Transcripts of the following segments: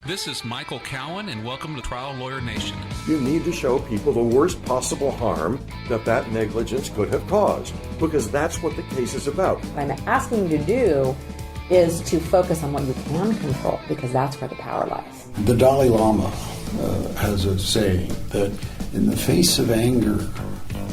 This is Michael Cowan, and welcome to Trial Lawyer Nation. You need to show people the worst possible harm that negligence could have caused, because that's what the case is about. What I'm asking you to do is to focus on what you can control, because that's where the power lies. The Dalai Lama has a saying that in the face of anger,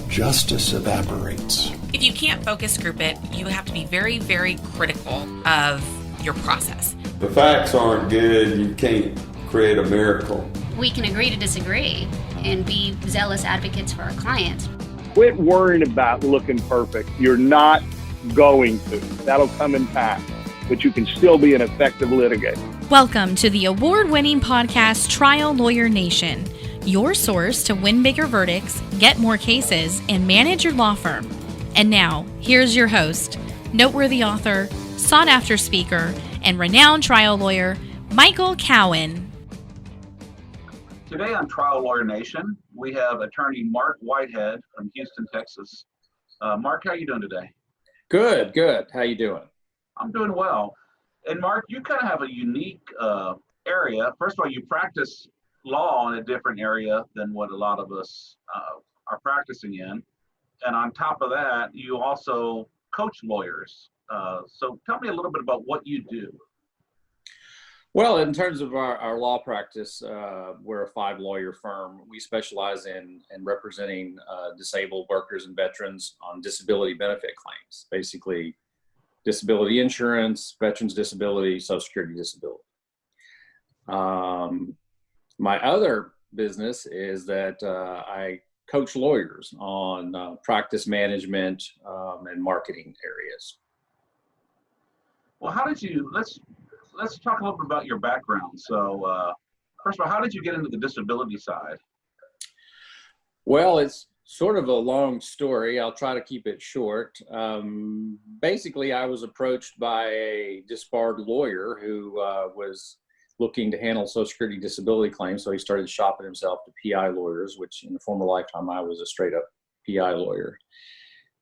justice evaporates. If you can't focus group it, you have to be very, very critical of your process. The facts aren't good, you can't create a miracle. We can agree to disagree and be zealous advocates for our clients. Quit worrying about looking perfect. You're not going to. That'll come in time, but you can still be an effective litigator. Welcome to the award-winning podcast Trial Lawyer Nation, your source to win bigger verdicts, get more cases, and manage your law firm. And now, here's your host, noteworthy author, sought-after speaker, and renowned trial lawyer, Michael Cowan. Today on Trial Lawyer Nation, we have attorney Marc Whitehead from Houston, Texas. Marc, how are you doing today? Good. How you doing? I'm doing well. And Marc, you kind of have a unique area. First of all, you practice law in a different area than what a lot of us are practicing in. And on top of that, you also coach lawyers. So tell me a little bit about what you do. Well, in terms of our law practice, we're a 5-lawyer firm. We specialize in representing disabled workers and veterans on disability benefit claims, basically disability insurance, veterans disability, Social Security disability. My other business is that I coach lawyers on practice management and marketing areas. Well, how did you, let's talk a little bit about your background. So first of all, how did you get into the disability side? Well, it's sort of a long story. I'll try to keep it short. Basically, I was approached by a disbarred lawyer who was looking to handle Social Security disability claims. So he started shopping himself to PI lawyers, which in a former lifetime, I was a straight up PI lawyer.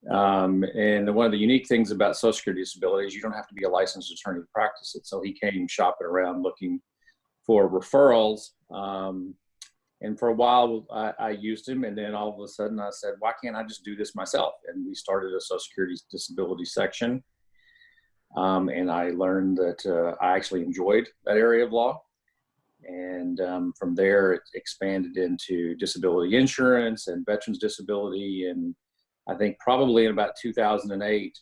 And one of the unique things about Social Security disability is you don't have to be a licensed attorney to practice it. So he came shopping around looking for referrals. And for a while I used him, and then all of a sudden I said, why can't I just do this myself? And we started a Social Security disability section. And I learned that I actually enjoyed that area of law. And from there, it expanded into disability insurance and veterans disability. And I think probably in about 2008,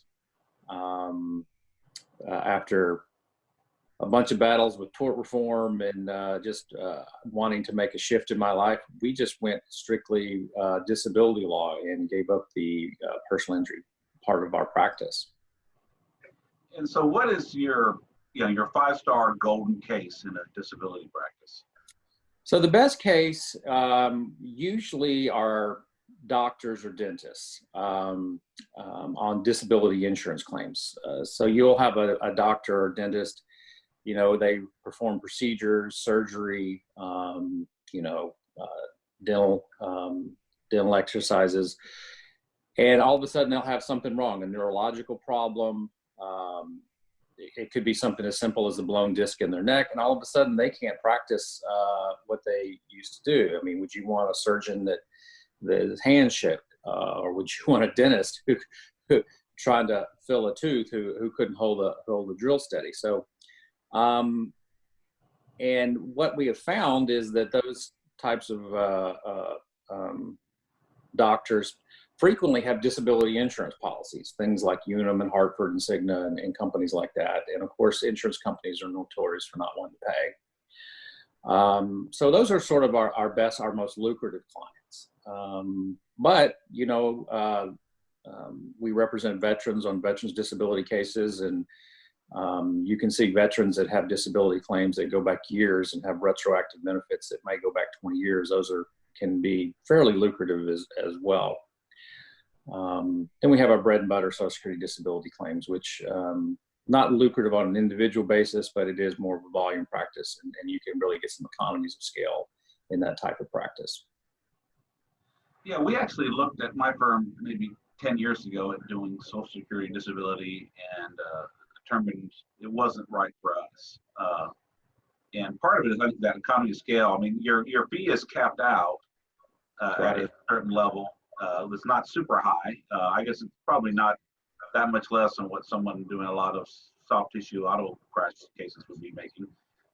after a bunch of battles with tort reform and just wanting to make a shift in my life, we just went strictly disability law and gave up the personal injury part of our practice. And so what is your 5-star golden case in a disability practice? So the best case usually are doctors or dentists on disability insurance claims. So you'll have a doctor or dentist, they perform procedures, surgery, dental exercises, and all of a sudden they'll have something wrong, a neurological problem. It could be something as simple as a blown disc in their neck, and all of a sudden they can't practice what they used to do. I mean, would you want a surgeon that his hand shook, or would you want a dentist who trying to fill a tooth who couldn't hold a drill steady? So, and what we have found is that those types of doctors frequently have disability insurance policies, things like Unum and Hartford and Cigna and companies like that. And of course, insurance companies are notorious for not wanting to pay. So those are sort of our most lucrative clients. But we represent veterans on veterans disability cases, and you can see veterans that have disability claims that go back years and have retroactive benefits that may go back 20 years. Those can be fairly lucrative as well. Then we have our bread and butter Social Security disability claims, which not lucrative on an individual basis, but it is more of a volume practice, and you can really get some economies of scale in that type of practice. Yeah, we actually looked at my firm maybe 10 years ago at doing Social Security disability and determined it wasn't right for us. And part of it is, I think, that economy of scale. I mean, your fee is capped out at a certain level. It's not super high. I guess it's probably not that much less than what someone doing a lot of soft tissue auto crash cases would be making.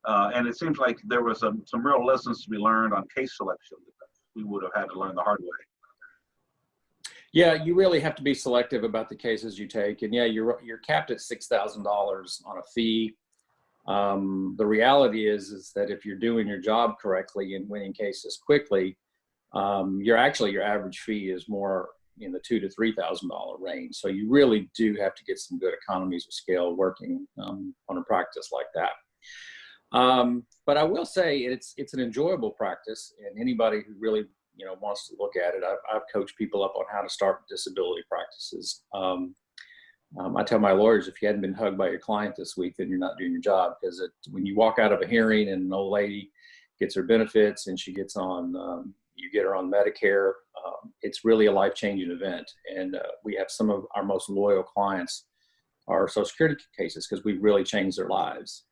And it seems like there was some real lessons to be learned on case selection that we would have had to learn the hard way. Yeah, you really have to be selective about the cases you take. And yeah, you're capped at $6,000 on a fee. The reality is that if you're doing your job correctly and winning cases quickly, your average fee is more in the $2,000 to $3,000 range. So you really do have to get some good economies of scale working on a practice like that. But I will say it's an enjoyable practice, and anybody who really wants to look at it, I've coached people up on how to start disability practices. I tell my lawyers, if you hadn't been hugged by your client this week, then you're not doing your job, because when you walk out of a hearing and an old lady gets her benefits and she gets on, you get her on Medicare, it's really a life-changing event. And we have some of our most loyal clients are Social Security cases because we've really changed their lives.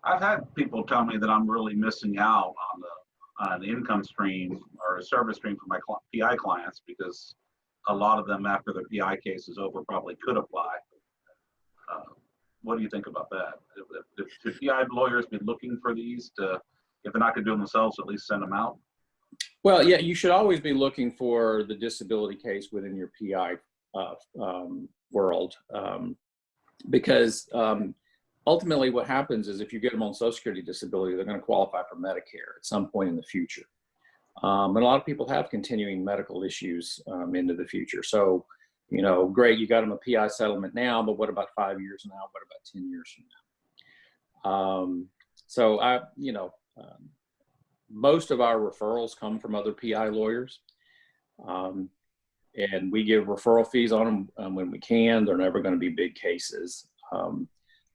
I've had people tell me that I'm really missing out on an income stream or a service stream for my PI clients, because a lot of them, after their PI case is over, probably could apply. What do you think about that? Should PI lawyers be looking for these to, if they're not going to do them themselves, at least send them out? Well, yeah, you should always be looking for the disability case within your PI world, because ultimately what happens is if you get them on Social Security disability, they're going to qualify for Medicare at some point in the future. And a lot of people have continuing medical issues into the future. So, great, you got them a PI settlement now, but what about 5 years from now? What about 10 years from now? Most of our referrals come from other PI lawyers. And we give referral fees on them when we can. They're never going to be big cases.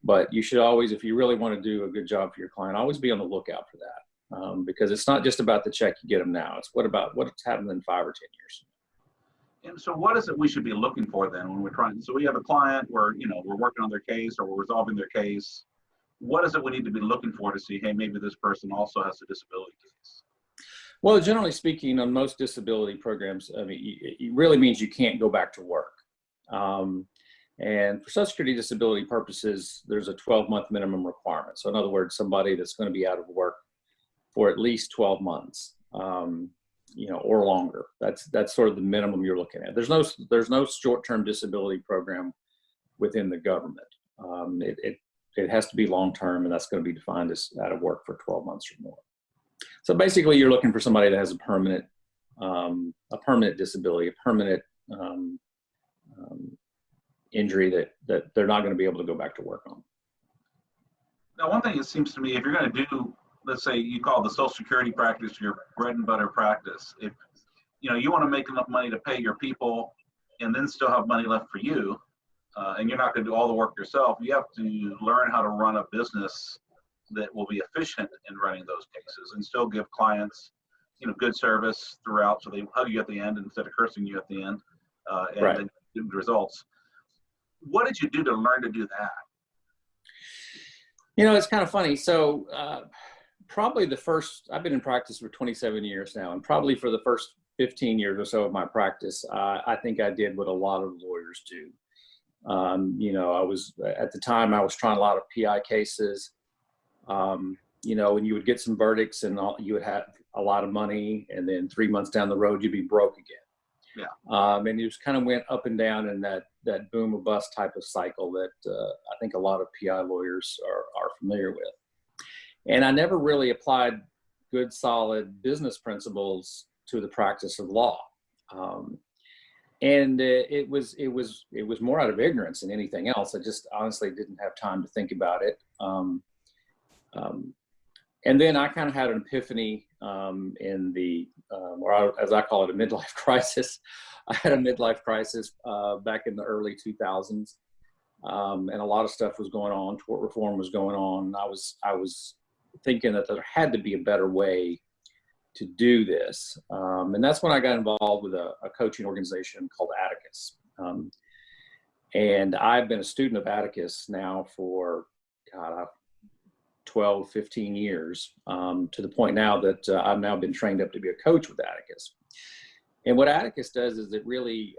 But you should always, if you really want to do a good job for your client, always be on the lookout for that. Because it's not just about the check you get them now. It's what's happening in 5 or 10 years. And so what is it we should be looking for then when we're trying? So we have a client where, we're working on their case or we're resolving their case. What is it we need to be looking for to see, hey, maybe this person also has a disability case? Well, generally speaking, on most disability programs, I mean, it really means you can't go back to work. And for Social Security disability purposes, there's a 12-month minimum requirement. So in other words, somebody that's going to be out of work for at least 12 months, or longer. That's sort of the minimum you're looking at. There's no short-term disability program within the government. It has to be long-term, and that's going to be defined as out of work for 12 months or more. So basically, you're looking for somebody that has a permanent disability, a permanent injury that they're not going to be able to go back to work on. Now, one thing it seems to me, if you're going to do, let's say you call the Social Security practice your bread and butter practice, if you want to make enough money to pay your people and then still have money left for you, and you're not going to do all the work yourself, you have to learn how to run a business that will be efficient in running those cases and still give clients, good service throughout, so they hug you at the end instead of cursing you at the end, and right. Then do the results. What did you do to learn to do that? It's kind of funny. So probably I've been in practice for 27 years now, and probably for the first 15 years or so of my practice, I think I did what a lot of lawyers do. I was, at the time, I was trying a lot of PI cases, and you would get some verdicts and you would have a lot of money, and then 3 months down the road, you'd be broke again. Yeah. And it just kind of went up and down in that boom or bust type of cycle that I think a lot of PI lawyers are familiar with. And I never really applied good, solid business principles to the practice of law. And it was more out of ignorance than anything else. I just honestly didn't have time to think about it. And then I kind of had an epiphany in the, as I call it, a midlife crisis. I had a midlife crisis back in the early 2000s, and a lot of stuff was going on. Tort reform was going on. I was thinking that there had to be a better way to do this, and that's when I got involved with a coaching organization called Atticus. And I've been a student of Atticus now for 12, 15 years, to the point now that I've now been trained up to be a coach with Atticus. And what Atticus does is it really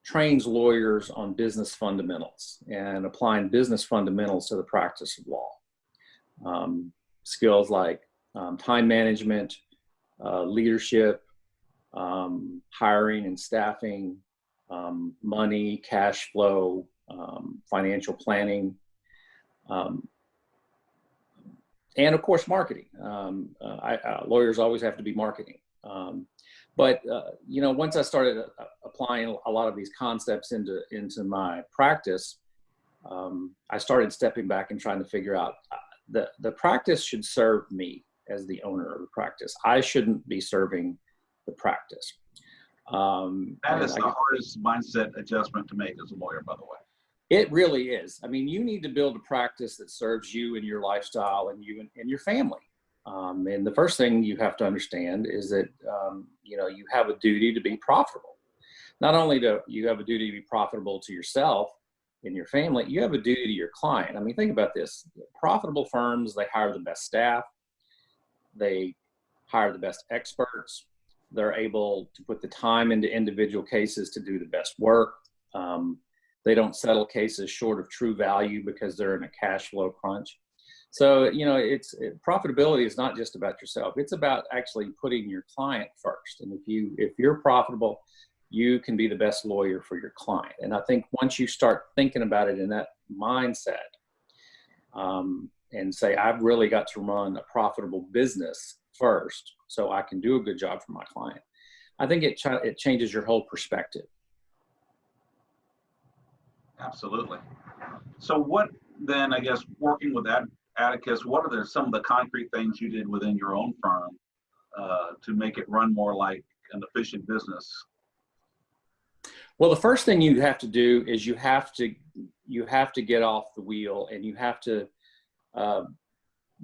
trains lawyers on business fundamentals and applying business fundamentals to the practice of law. Skills like time management, leadership, hiring and staffing, money, cash flow, financial planning, and of course marketing. Lawyers always have to be marketing. But once I started applying a lot of these concepts into my practice, I started stepping back and trying to figure out the practice should serve me as the owner of the practice. I shouldn't be serving the practice. That is the hardest mindset adjustment to make as a lawyer, by the way. It really is. I mean, you need to build a practice that serves you and your lifestyle and you and your family. And the first thing you have to understand is that, you have a duty to be profitable. Not only do you have a duty to be profitable to yourself and your family, you have a duty to your client. I mean, think about this. Profitable firms, they hire the best staff. They hire the best experts. They're able to put the time into individual cases to do the best work. They don't settle cases short of true value because they're in a cash flow crunch. So, profitability is not just about yourself. It's about actually putting your client first. And if you're profitable, you can be the best lawyer for your client. And I think once you start thinking about it in that mindset, and say, I've really got to run a profitable business first so I can do a good job for my client, I think it changes your whole perspective. Absolutely. So what then, I guess, working with Atticus, what are some of the concrete things you did within your own firm to make it run more like an efficient business? Well, the first thing you have to do is you have to get off the wheel, and you have to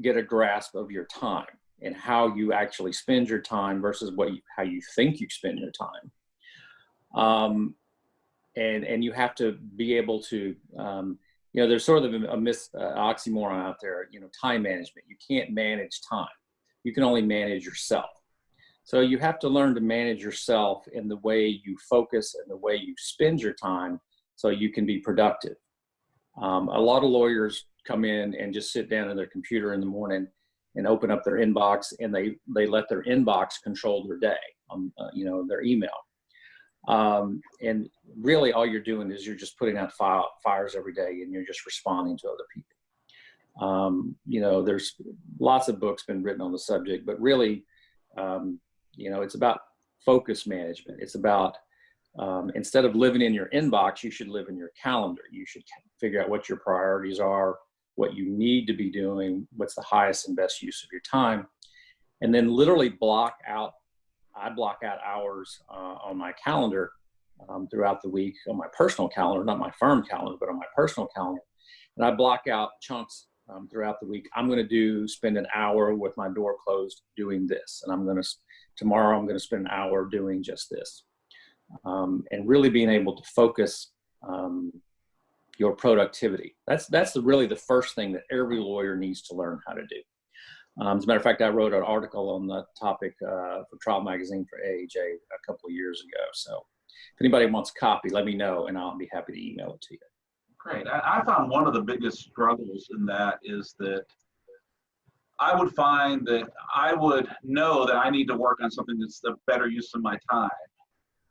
get a grasp of your time and how you actually spend your time versus how you think you spend your time. And you have to be able to, there's sort of a oxymoron out there, time management. You can't manage time. You can only manage yourself. So you have to learn to manage yourself in the way you focus and the way you spend your time so you can be productive. A lot of lawyers come in and just sit down at their computer in the morning and open up their inbox, and they let their inbox control their day, their email. And really all you're doing is you're just putting out fires every day, and you're just responding to other people. There's lots of books been written on the subject, but really, it's about focus management. It's about, instead of living in your inbox, you should live in your calendar. You should figure out what your priorities are, what you need to be doing, what's the highest and best use of your time, and then literally I block out hours on my calendar throughout the week, on my personal calendar, not my firm calendar, but on my personal calendar. And I block out chunks throughout the week. I'm going to spend an hour with my door closed doing this. And tomorrow I'm going to spend an hour doing just this. And really being able to focus your productivity. That's really the first thing that every lawyer needs to learn how to do. As a matter of fact, I wrote an article on that topic for Trial Magazine for AAJ a couple of years ago. So if anybody wants a copy, let me know, and I'll be happy to email it to you. Great. I found one of the biggest struggles in that is that I would find that I would know that I need to work on something that's the better use of my time.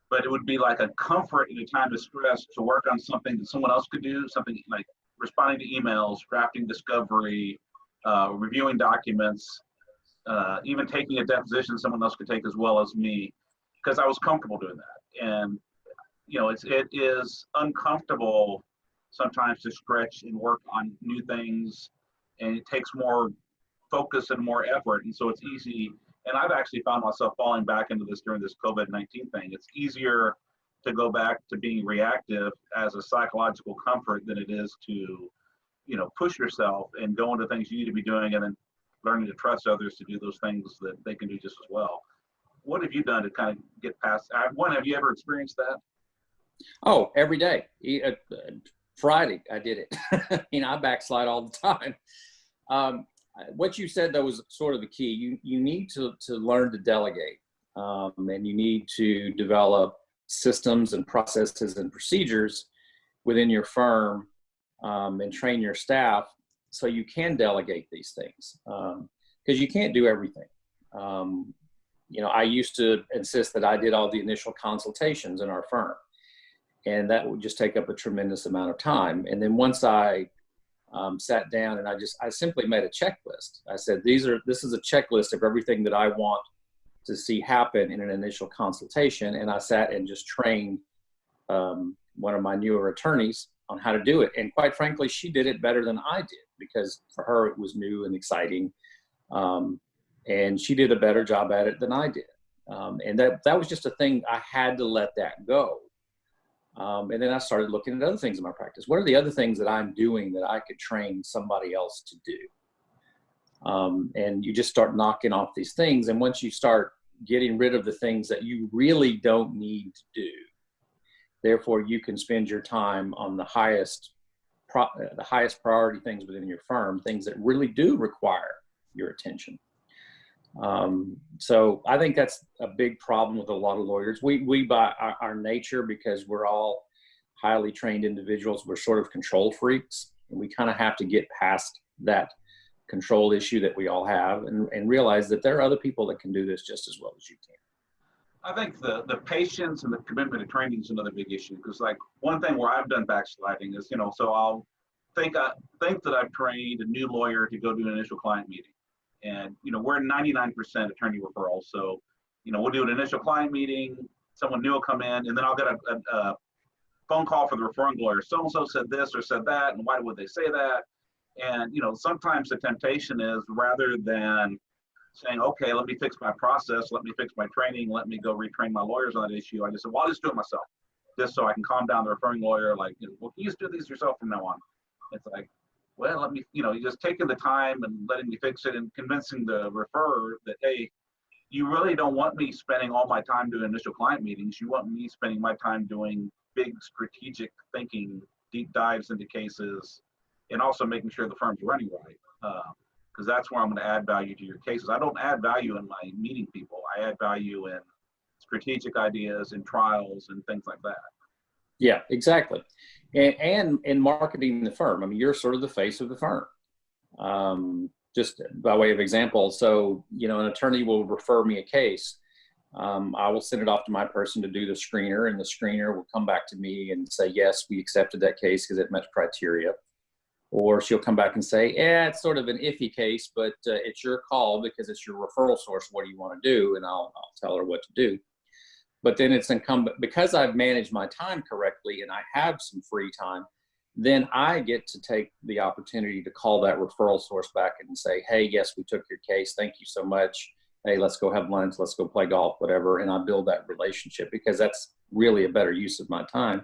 But it would be like a comfort in a time of stress to work on something that someone else could do, something like responding to emails, drafting discovery, reviewing documents, even taking a deposition someone else could take as well as me, because I was comfortable doing that. And it is uncomfortable sometimes to stretch and work on new things, and it takes more focus and more effort. And so it's easy. And I've actually found myself falling back into this during this COVID-19 thing. It's easier to go back to being reactive as a psychological comfort than it is to push yourself and go into things you need to be doing, and then learning to trust others to do those things that they can do just as well. What have you done to kind of get past? One, have you ever experienced that? Oh, every day. Friday, I did it. I backslide all the time. What you said, though, was sort of the key. You need to learn to delegate, and you need to develop systems and processes and procedures within your firm, and train your staff so you can delegate these things, because you can't do everything. I used to insist that I did all the initial consultations in our firm, and that would just take up a tremendous amount of time. And then once I sat down and I simply made a checklist. I said, this is a checklist of everything that I want to see happen in an initial consultation. And I sat and just trained one of my newer attorneys on how to do it. And quite frankly, she did it better than I did, because for her it was new and exciting. And she did a better job at it than I did. And that was just a thing. I had to let that go. And then I started looking at other things in my practice. What are the other things that I'm doing that I could train somebody else to do? And you just start knocking off these things. And once you start getting rid of the things that you really don't need to do, therefore you can spend your time on the highest priority things within your firm, things that really do require your attention. So I think that's a big problem with a lot of lawyers. We by our nature, because we're all highly trained individuals, we're sort of control freaks, and we kind of have to get past that control issue that we all have, and realize that there are other people that can do this just as well as you can. I think the patience and the commitment to training is another big issue, because like one thing where I've done backsliding is, so I'll think that I've trained a new lawyer to go do an initial client meeting. And, we're 99% attorney referrals. So, we'll do an initial client meeting, someone new will come in, and then I'll get a phone call for the referring lawyer. So-and-so said this or said that, and why would they say that? And, sometimes the temptation is, rather than saying, okay, let me fix my process, let me fix my training, let me go retrain my lawyers on that issue, I just said, well, I'll just do it myself, just so I can calm down the referring lawyer, like, well, you just do these yourself from now on. It's like, well, let me, you're just taking the time and letting me fix it and convincing the referrer that, hey, you really don't want me spending all my time doing initial client meetings. You want me spending my time doing big strategic thinking, deep dives into cases, and also making sure the firm's running right. Because that's where I'm going to add value to your cases. I don't add value in my meeting people. I add value in strategic ideas and trials and things like that. Yeah, exactly. And in marketing the firm, I mean, you're sort of the face of the firm. Just by way of example, so, an attorney will refer me a case. I will send it off to my person to do the screener, and the screener will come back to me and say, yes, we accepted that case because it met criteria. Or she'll come back and say, yeah, it's sort of an iffy case, but it's your call because it's your referral source. What do you want to do? And I'll tell her what to do. But then it's incumbent, because I've managed my time correctly and I have some free time, then I get to take the opportunity to call that referral source back and say, hey, yes, we took your case. Thank you so much. Hey, let's go have lunch. Let's go play golf, whatever. And I build that relationship, because that's really a better use of my time.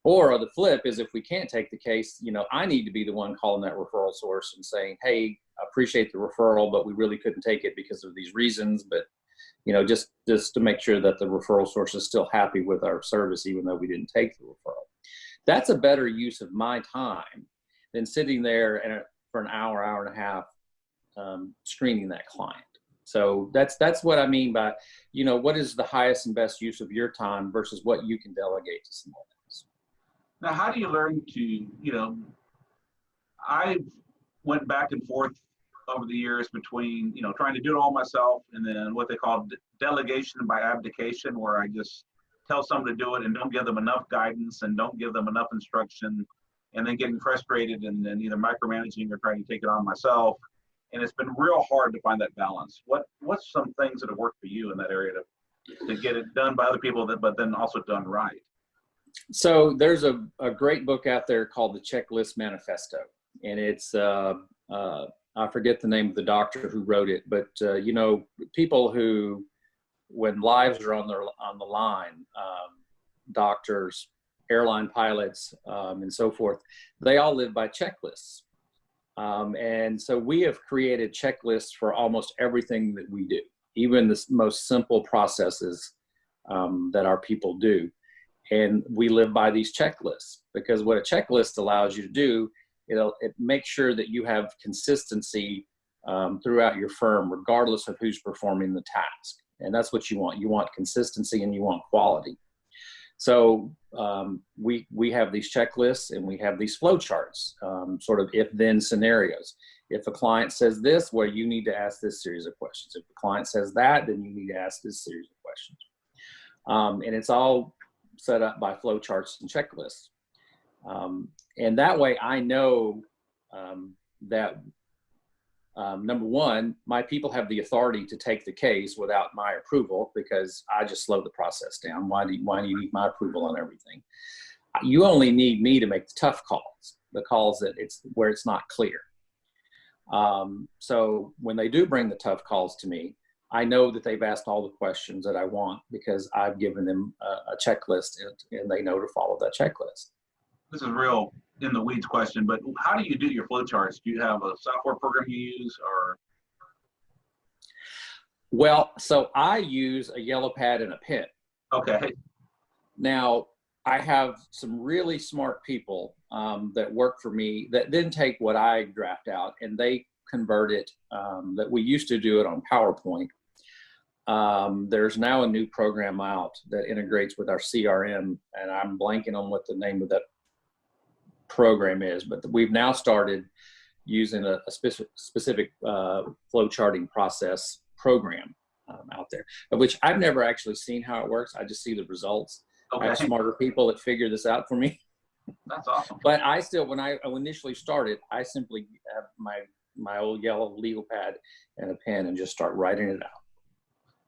Or the flip is, if we can't take the case, I need to be the one calling that referral source and saying, hey, I appreciate the referral, but we really couldn't take it because of these reasons. But just to make sure that the referral source is still happy with our service, even though we didn't take the referral. That's a better use of my time than sitting there for an hour, hour and a half, screening that client. So that's what I mean by, what is the highest and best use of your time versus what you can delegate to someone else. Now, how do you learn to, I went back and forth over the years between, trying to do it all myself, and then what they call delegation by abdication, where I just tell someone to do it and don't give them enough guidance and don't give them enough instruction, and then getting frustrated and then either micromanaging or trying to take it on myself. And it's been real hard to find that balance. What's some things that have worked for you in that area to get it done by other people, but then also done right? So there's a great book out there called The Checklist Manifesto, and it's I forget the name of the doctor who wrote it, but people who, when lives are on the line, doctors, airline pilots, and so forth, they all live by checklists. And so we have created checklists for almost everything that we do, even the most simple processes that our people do. And we live by these checklists, because what a checklist allows you to do, it makes sure that you have consistency throughout your firm, regardless of who's performing the task. And that's what you want. You want consistency and you want quality. So we have these checklists and we have these flow charts, sort of if-then scenarios. If a client says this, well, you need to ask this series of questions. If the client says that, then you need to ask this series of questions. And it's all set up by flow charts and checklists. And that way I know that number one, my people have the authority to take the case without my approval, because I just slow the process down. Why do you need my approval on everything? You only need me to make the tough calls, the calls that where it's not clear. So when they do bring the tough calls to me, I know that they've asked all the questions that I want, because I've given them a checklist and they know to follow that checklist. This is a real in the weeds question, but how do you do your flow charts? Do you have a software program you use, or? Well, so I use a yellow pad and a pen. Okay. Now, I have some really smart people that work for me that then take what I draft out and they convert it, that we used to do it on PowerPoint. There's now a new program out that integrates with our CRM, and I'm blanking on what the name of that program is, but we've now started using a specific flow charting process program out there, which I've never actually seen how it works. I just see the results. Okay. I have smarter people that figure this out for me. That's awesome. But I still, when I initially started, I simply have my old yellow legal pad and a pen and just start writing it out.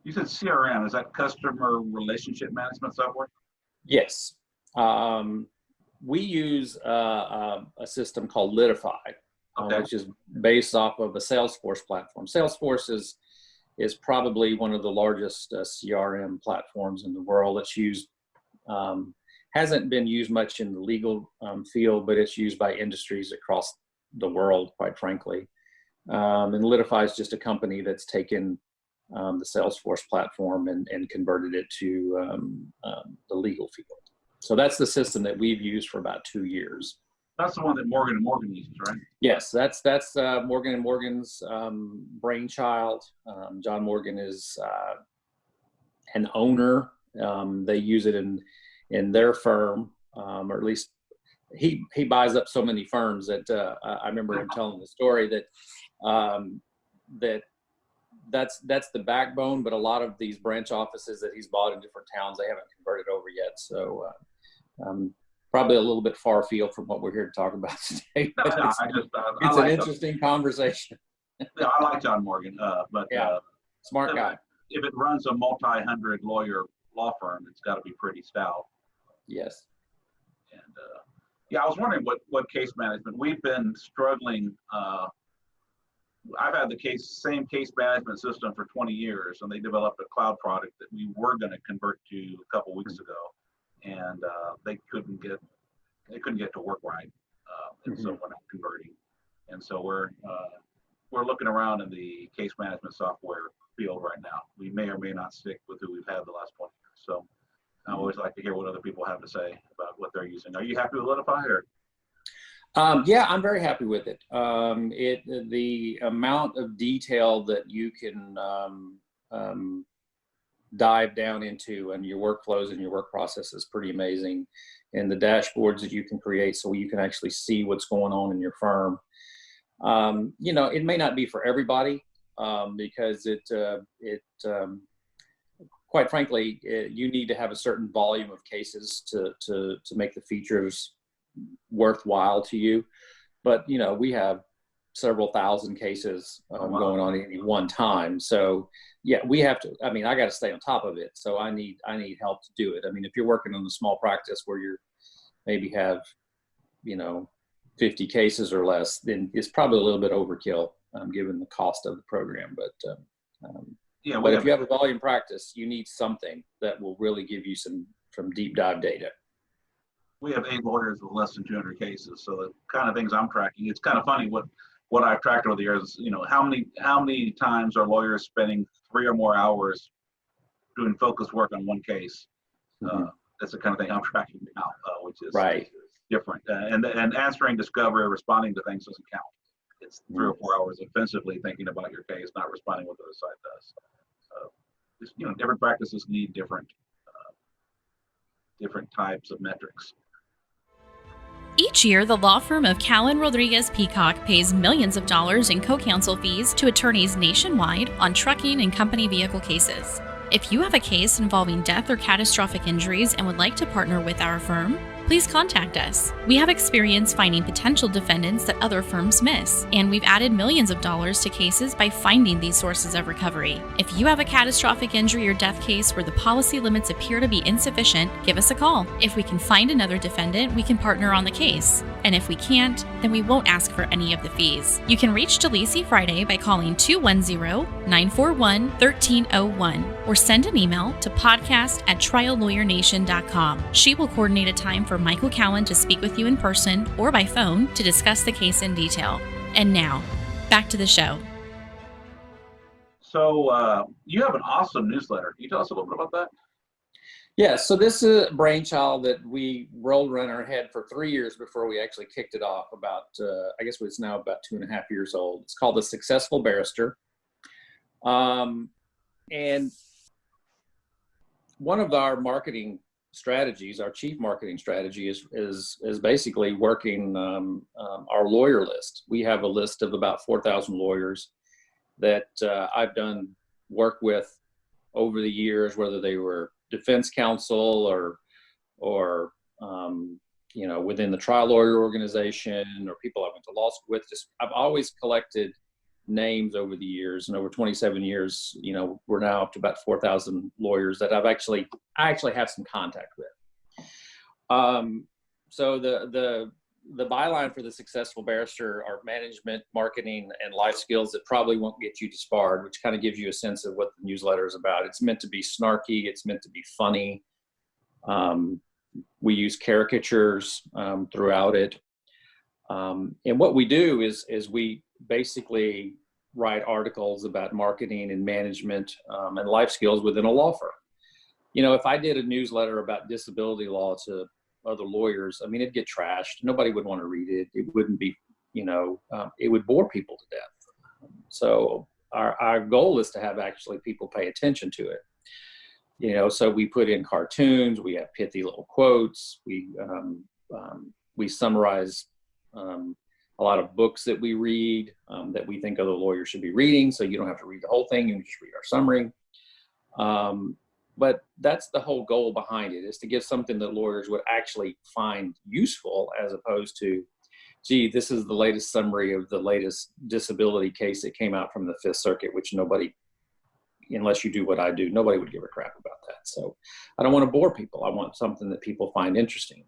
You said CRM, is that customer relationship management software? Yes. We use a system called Litify, okay. Which is based off of a Salesforce platform. Salesforce is probably one of the largest CRM platforms in the world. It's used, hasn't been used much in the legal field, but it's used by industries across the world, quite frankly. And Litify is just a company that's taken the Salesforce platform and converted it to the legal field. So that's the system that we've used for about 2 years. That's the one that Morgan & Morgan uses, right? Yes, that's Morgan & Morgan's brainchild. John Morgan is an owner. They use it in their firm, or at least he buys up so many firms that I remember him telling the story that that's the backbone, but a lot of these branch offices that he's bought in different towns, they haven't converted over yet. So probably a little bit far afield from what we're here to talk about today. It's an interesting conversation. Yeah, I like John Morgan, but yeah, smart guy. If it runs a multi-hundred lawyer law firm, it's got to be pretty stout. Yes. And yeah, I was wondering what case management we've been struggling. I've had the same case management system for 20 years, and they developed a cloud product that we were going to convert to a couple weeks ago, and they couldn't get to work right, and so we're not converting. And so we're looking around in the case management software field right now. We may or may not stick with who we've had the last 20 years. So I always like to hear what other people have to say about what they're using. Are you happy with Litify, or? Yeah, I'm very happy with it. The amount of detail that you can dive down into and your workflows and your work process is pretty amazing. And the dashboards that you can create so you can actually see what's going on in your firm. It may not be for everybody because quite frankly, you need to have a certain volume of cases to make the features worthwhile to you. But we have several thousand cases going on at any one time. So yeah, we have to, I got to stay on top of it. So I need help to do it. If you're working on a small practice where you maybe have 50 cases or less, then it's probably a little bit overkill given the cost of the program. But if you have a volume practice, you need something that will really give you some deep dive data. We have 8 lawyers with less than 200 cases. So the kind of things I'm tracking, it's kind of funny what I've tracked over the years. How many times are lawyers spending 3 or more hours doing focused work on one case? That's the kind of thing I'm tracking now, which is Right. different. And answering discovery, responding to things doesn't count. It's 3 or 4 hours offensively thinking about your case, not responding what the other side does. Different practices need different types of metrics. Each year, the law firm of Callan Rodriguez Peacock pays millions of dollars in co-counsel fees to attorneys nationwide on trucking and company vehicle cases. If you have a case involving death or catastrophic injuries and would like to partner with our firm, please contact us. We have experience finding potential defendants that other firms miss, and we've added millions of dollars to cases by finding these sources of recovery. If you have a catastrophic injury or death case where the policy limits appear to be insufficient, give us a call. If we can find another defendant, we can partner on the case. And if we can't, then we won't ask for any of the fees. You can reach DeLisi Friday by calling 210-941-1301 or send an email to podcast@triallawyernation.com. She will coordinate a time for Michael Cowan to speak with you in person or by phone to discuss the case in detail. And now, back to the show. So you have an awesome newsletter. Can you tell us a little bit about that? Yeah, so this is a brainchild that we rolled around our head for 3 years before we actually kicked it off. I guess it's now about 2.5 years old. It's called The Successful Barrister. And one of our marketing strategies, our chief marketing strategy is basically working our lawyer list. We have a list of about 4,000 lawyers that I've done work with over the years, whether they were defense counsel or within the trial lawyer organization or people I went to law school with. I've always collected names over the years, and over 27 years, we're now up to about 4,000 lawyers that I actually have some contact with. So the byline for The Successful Barrister are management, marketing, and life skills that probably won't get you disbarred, which kind of gives you a sense of what the newsletter is about. It's meant to be snarky. It's meant to be funny. We use caricatures throughout it. And what we do is we basically write articles about marketing and management and life skills within a law firm. If I did a newsletter about disability law to other lawyers, it'd get trashed. Nobody would want to read it. It wouldn't be, it would bore people to death. So our goal is to have actually people pay attention to it. So we put in cartoons, we have pithy little quotes, we summarize a lot of books that we read that we think other lawyers should be reading. So you don't have to read the whole thing, you can just read our summary. But that's the whole goal behind it, is to give something that lawyers would actually find useful, as opposed to, gee, this is the latest summary of the latest disability case that came out from the Fifth Circuit, which nobody, unless you do what I do, nobody would give a crap about that. So I don't want to bore people. I want something that people find interesting.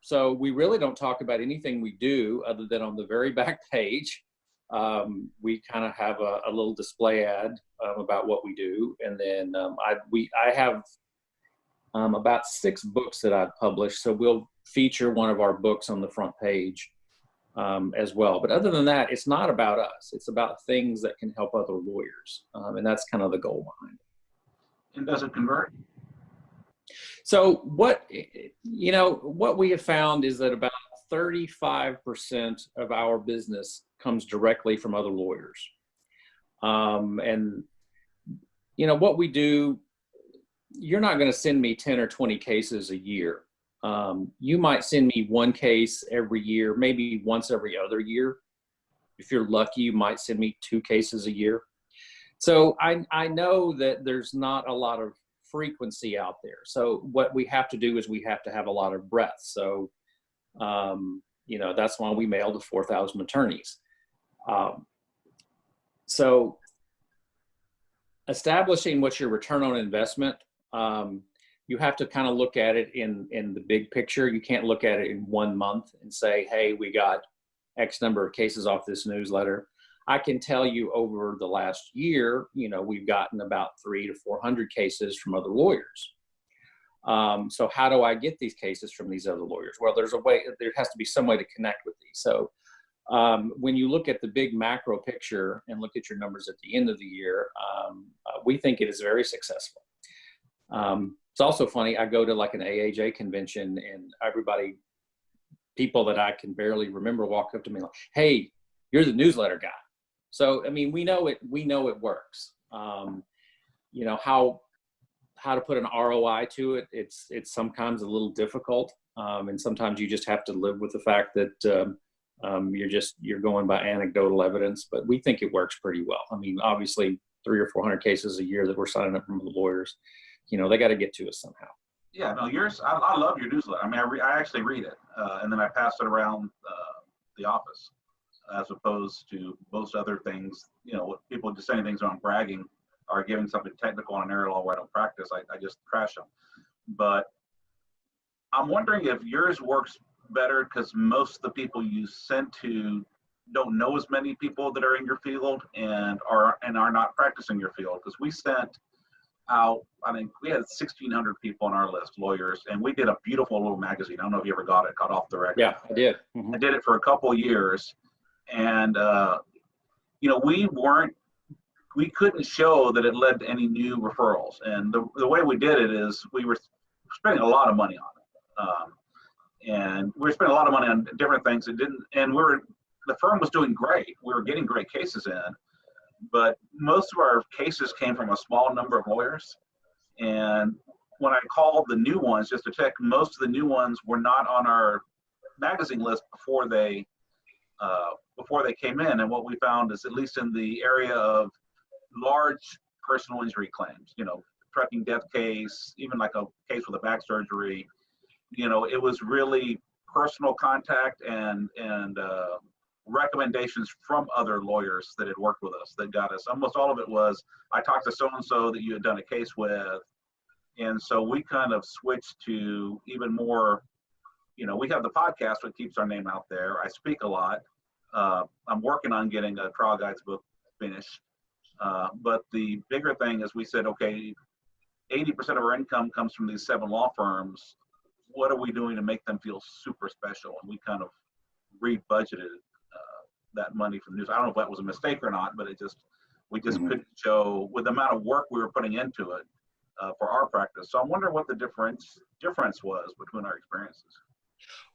So we really don't talk about anything we do other than on the very back page. We kind of have a little display ad about what we do. And then I have about 6 books that I've published. So we'll feature one of our books on the front page as well. But other than that, it's not about us. It's about things that can help other lawyers. And that's kind of the goal behind it. And does it convert? So what we have found is that about 35% of our business comes directly from other lawyers. And what we do, you're not going to send me 10 or 20 cases a year. You might send me 1 case every year, maybe once every other year. If you're lucky, you might send me 2 cases a year. So I know that there's not a lot of frequency out there. So what we have to do is we have to have a lot of breadth. So, that's why we mail to 4,000 attorneys. So establishing what's your return on investment, you have to kind of look at it in the big picture. You can't look at it in 1 month and say, hey, we got X number of cases off this newsletter. I can tell you over the last year, we've gotten about 300 to 400 cases from other lawyers. So how do I get these cases from these other lawyers? Well, there has to be some way to connect with these. So when you look at the big macro picture and look at your numbers at the end of the year, we think it is very successful. So It's also funny. I go to like an AAJ convention, and people that I can barely remember walk up to me like, "Hey, you're the newsletter guy." So, I mean, we know it works. You know, how to put an ROI to it. It's sometimes a little difficult. And sometimes you just have to live with the fact that, you're going by anecdotal evidence, but we think it works pretty well. I mean, obviously 300 or 400 cases a year that we're signing up from the lawyers, you know, they got to get to us somehow. Yeah, no, I love your newsletter. I mean, I actually read it, and then I pass it around the office, as opposed to most other things. You know, people just saying things around bragging or giving something technical on an area law where I don't practice. I just trash them. But I'm wondering if yours works better because most of the people you send to don't know as many people that are in your field and are not practicing your field. Because we sent out, I think we had 1,600 people on our list, lawyers, and we did a beautiful little magazine. I don't know if you ever got Off the Record. Yeah, I did. Mm-hmm. I did it for a couple of years, and you know, we couldn't show that it led to any new referrals. And the way we did it is we were spending a lot of money on it. And we were spending a lot of money on different things that didn't, and the firm was doing great. We were getting great cases in, but most of our cases came from a small number of lawyers. And when I called the new ones just to check, most of the new ones were not on our magazine list before they came in. And what we found is, at least in the area of large personal injury claims, you know, trucking death case, even like a case with a back surgery, you know, it was really personal contact and recommendations from other lawyers that had worked with us that got us. Almost all of it was, I talked to so-and-so that you had done a case with. And so we kind of switched to even more, you know, we have the podcast that keeps our name out there. I speak a lot. I'm working on getting a trial guides book finished. But the bigger thing is we said, okay, 80% of our income comes from these 7 law firms. What are we doing to make them feel super special? And we kind of rebudgeted that money from news. I don't know if that was a mistake or not, but we just couldn't show with the amount of work we were putting into it for our practice. So I'm wondering what the difference was between our experiences.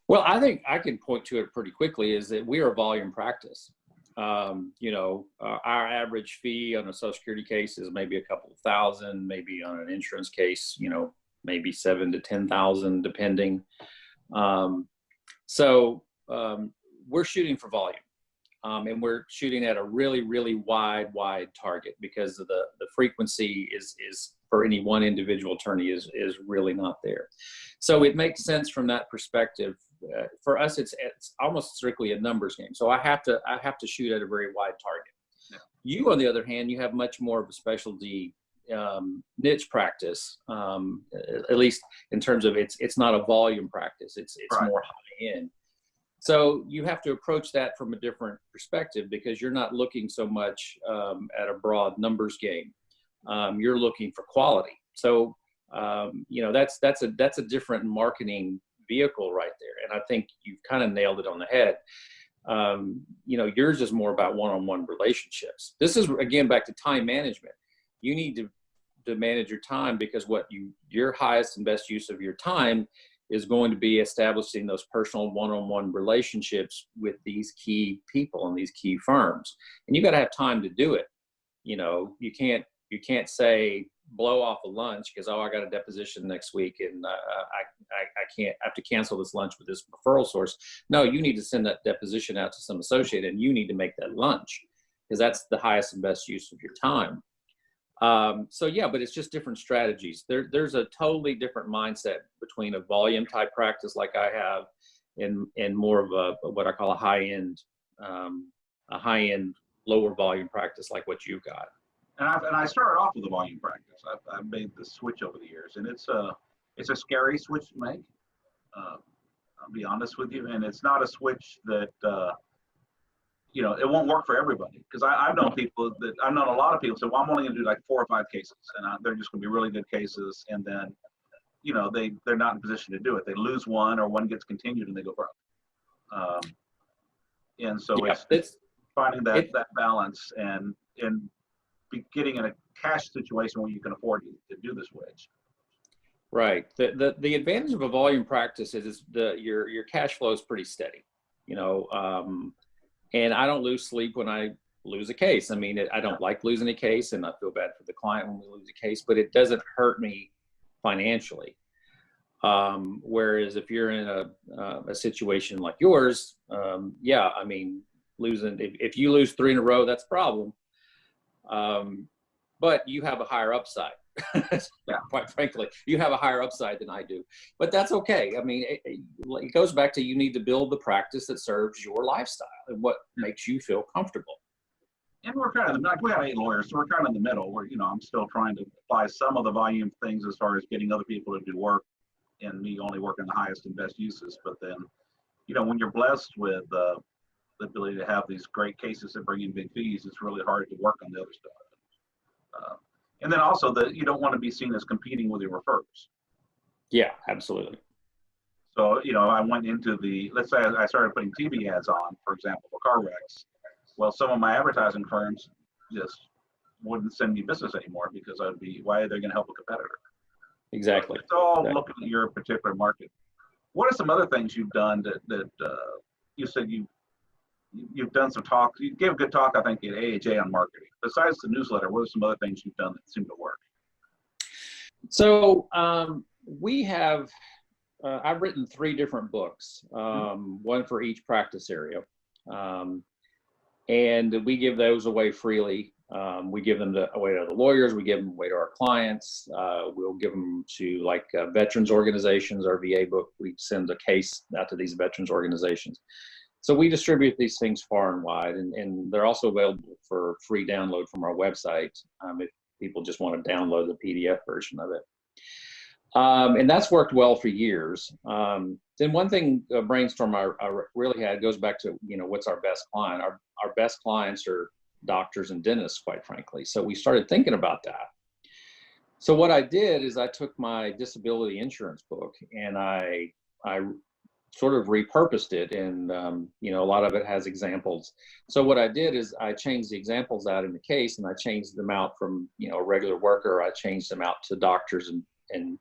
Well, I think I can point to it pretty quickly is that we are a volume practice. You know, our average fee on a Social Security case is maybe a couple of thousand, maybe on an insurance case, you know, maybe 7,000 to 10,000, depending. So we're shooting for volume, and we're shooting at a really, really wide target because of the frequency is for any one individual attorney is really not there. So it makes sense from that perspective. For us, it's almost strictly a numbers game. So I have to shoot at a very wide target. Yeah. You, on the other hand, you have much more of a specialty niche practice, at least in terms of it's not a volume practice. It's right. More high end. So you have to approach that from a different perspective because you're not looking so much at a broad numbers game. You're looking for quality. So you know, that's a different marketing vehicle right there. And I think you've kind of nailed it on the head. You know, yours is more about one-on-one relationships. This is, again, back to time management. You need to manage your time because your highest and best use of your time is going to be establishing those personal one-on-one relationships with these key people and these key firms. And you got to have time to do it. You know, you can't say blow off a lunch because, I got a deposition next week and I have to cancel this lunch with this referral source. No, you need to send that deposition out to some associate and you need to make that lunch because that's the highest and best use of your time. So yeah, but it's just different strategies. There's a totally different mindset between a volume type practice like I have and more of what I call a high end lower volume practice like what you've got. And I started off with a volume practice. I've made the switch over the years, and it's a scary switch to make. I'll be honest with you, and it's not a switch that you know, it won't work for everybody. Because I've known a lot of people say, well, I'm only going to do like 4 or 5 cases, and they're just going to be really good cases, and then, you know, they're not in position to do it. They lose one, or one gets continued, and they go broke. And so it's finding that balance and getting in a cash situation where you can afford to do the switch. Right. The advantage of a volume practice is your cash flow is pretty steady, and I don't lose sleep when I lose a case. I mean, I don't like losing a case, and I feel bad for the client when we lose a case, but it doesn't hurt me financially. Whereas if you're in a situation like yours, yeah, I mean, if you lose 3 in a row, that's a problem. But you have a higher upside. Yeah, quite frankly, you have a higher upside than I do, but that's okay. I mean, it goes back to, you need to build the practice that serves your lifestyle and what makes you feel comfortable. And we're kind of, like, we have 8 lawyers, so we're kind of in the middle where, I'm still trying to apply some of the volume things as far as getting other people to do work and me only working the highest and best uses. But then, when you're blessed with the ability to have these great cases that bring in big fees, it's really hard to work on the other stuff. And then also you don't want to be seen as competing with your referrers. Yeah, absolutely. So, I went into let's say I started putting TV ads on, for example, for car wrecks. Well, some of my advertising firms just wouldn't send me business anymore because why are they going to help a competitor? Exactly. So it's all exactly. looking at your particular market. What are some other things you've done that you said you've done some talks? You gave a good talk, I think, at AHA on marketing. Besides the newsletter, what are some other things you've done that seem to work? So we have, I've written 3 different books, one for each practice area. And we give those away freely. We give them away to the lawyers. We give them away to our clients. We'll give them to veterans organizations. Our VA book, we send a case out to these veterans organizations. So we distribute these things far and wide, and they're also available for free download from our website if people just want to download the PDF version of it. And that's worked well for years. Then one thing, brainstorm I really had goes back to, what's our best client? Our best clients are doctors and dentists, quite frankly. So we started thinking about that. So what I did is I took my disability insurance book and I sort of repurposed it, and a lot of it has examples. So what I did is I changed the examples out in the case, and I changed them out from a regular worker. I changed them out to doctors and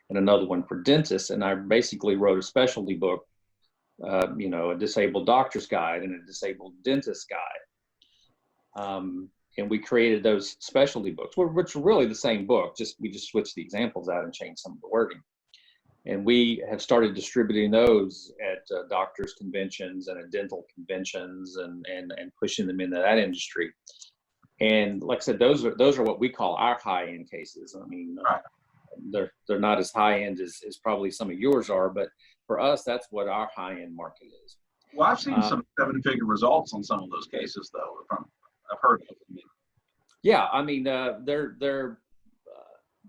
another one for dentists, and I basically wrote a specialty book, a disabled doctor's guide and a disabled dentist guide. And we created those specialty books, which are really the same book, we just switched the examples out and changed some of the wording. And we have started distributing those at doctors' conventions and at dental conventions and pushing them into that industry. And like I said, those are what we call our high-end cases. I mean, they're not as high-end as probably some of yours are, but for us, that's what our high-end market is. Well, I've seen some 7-figure results on some of those cases, though. I've heard of them. Yeah, I mean,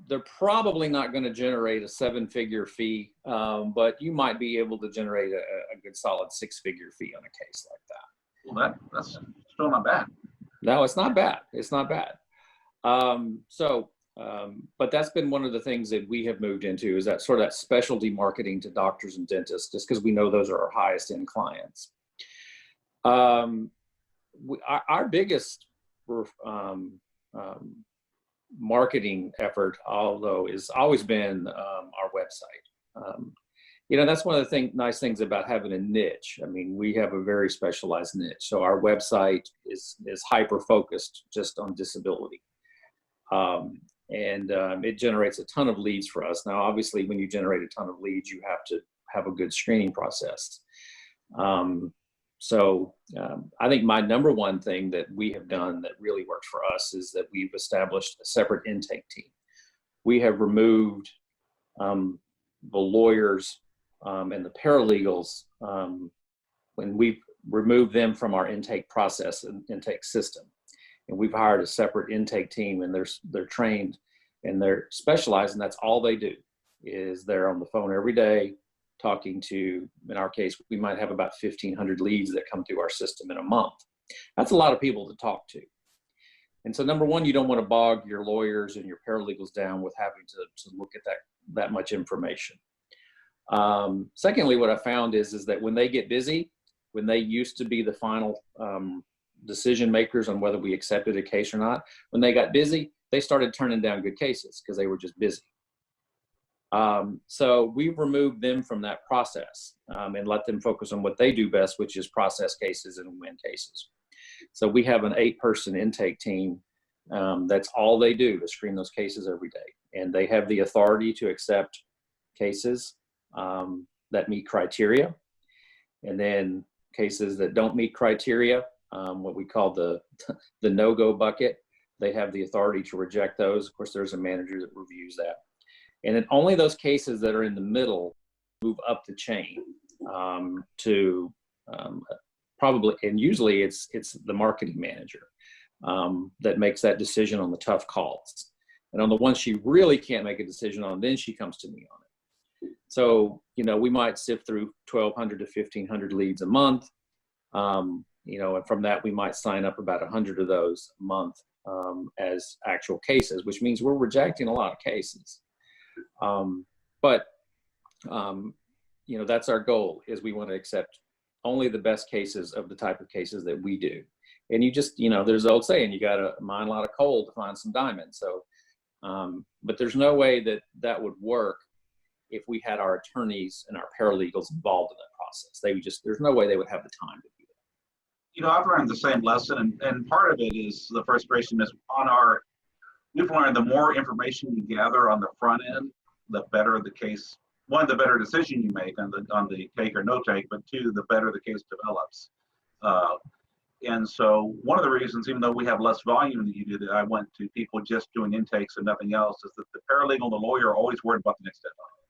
they're probably not going to generate a 7-figure fee, but you might be able to generate a good solid 6-figure fee on a case like that. Well, that's still not bad. No, it's not bad. It's not bad. But that's been one of the things that we have moved into, is that sort of that specialty marketing to doctors and dentists, just because we know those are our highest end clients. Our biggest marketing effort, although, has always been our website. That's one of the nice things about having a niche. I mean, we have a very specialized niche. So our website is hyper focused just on disability. And it generates a ton of leads for us. Now, obviously, when you generate a ton of leads, you have to have a good screening process. I think my number one thing that we have done that really works for us is that we've established a separate intake team. We have removed the lawyers and the paralegals when we've removed them from our intake process and intake system. And we've hired a separate intake team, and they're trained and they're specialized, and that's all they do, is they're on the phone every day talking to, in our case, we might have about 1,500 leads that come through our system in a month. That's a lot of people to talk to. And so number one, you don't want to bog your lawyers and your paralegals down with having to look at that much information. Secondly, what I found is that when they get busy, when they used to be the final decision makers on whether we accepted a case or not, when they got busy, they started turning down good cases because they were just busy. So we removed them from that process and let them focus on what they do best, which is process cases and win cases. So we have an 8-person intake team. That's all they do, to screen those cases every day. And they have the authority to accept cases that meet criteria. And then cases that don't meet criteria, what we call the no-go bucket, they have the authority to reject those. Of course, there's a manager that reviews that. And then only those cases that are in the middle move up the chain to probably, and usually it's the marketing manager that makes that decision on the tough calls. And on the ones she really can't make a decision on, then she comes to me on it. So, we might sift through 1,200 to 1,500 leads a month. And from that, we might sign up about 100 of those a month as actual cases, which means we're rejecting a lot of cases. But that's our goal, is we want to accept only the best cases of the type of cases that we do. And you just, there's the old saying, you got to mine a lot of coal to find some diamonds. So, but there's no way that would work if we had our attorneys and our paralegals involved in that process. There's no way they would have the time to do that. I've learned the same lesson, and part of it is the frustration is we've learned the more information you gather on the front end, the better the case. One, the better decision you make on the take or no take, but two, the better the case develops. And so one of the reasons, even though we have less volume than you do, that I went to people just doing intakes and nothing else, is that the paralegal and the lawyer are always worried about the next deadline.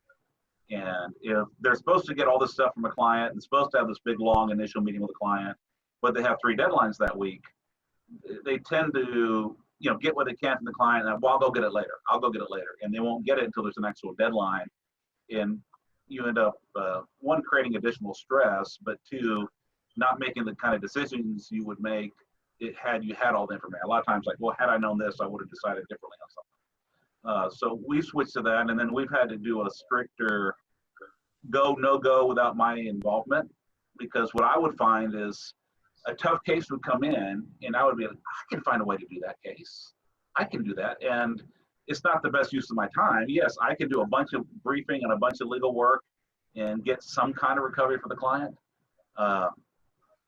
And if they're supposed to get all this stuff from a client and supposed to have this big, long initial meeting with a client, but they have 3 deadlines that week, they tend to get what they can from the client, and I'll go get it later. And they won't get it until there's an actual deadline. And you end up, one, creating additional stress, but two, not making the kind of decisions you would make had you had all the information. A lot of times, like, well, had I known this, I would have decided differently on something. So we switched to that, and then we've had to do a stricter go, no go without my involvement, because what I would find is a tough case would come in, and I would be like, I can find a way to do that case. I can do that. And it's not the best use of my time. Yes, I can do a bunch of briefing and a bunch of legal work and get some kind of recovery for the client.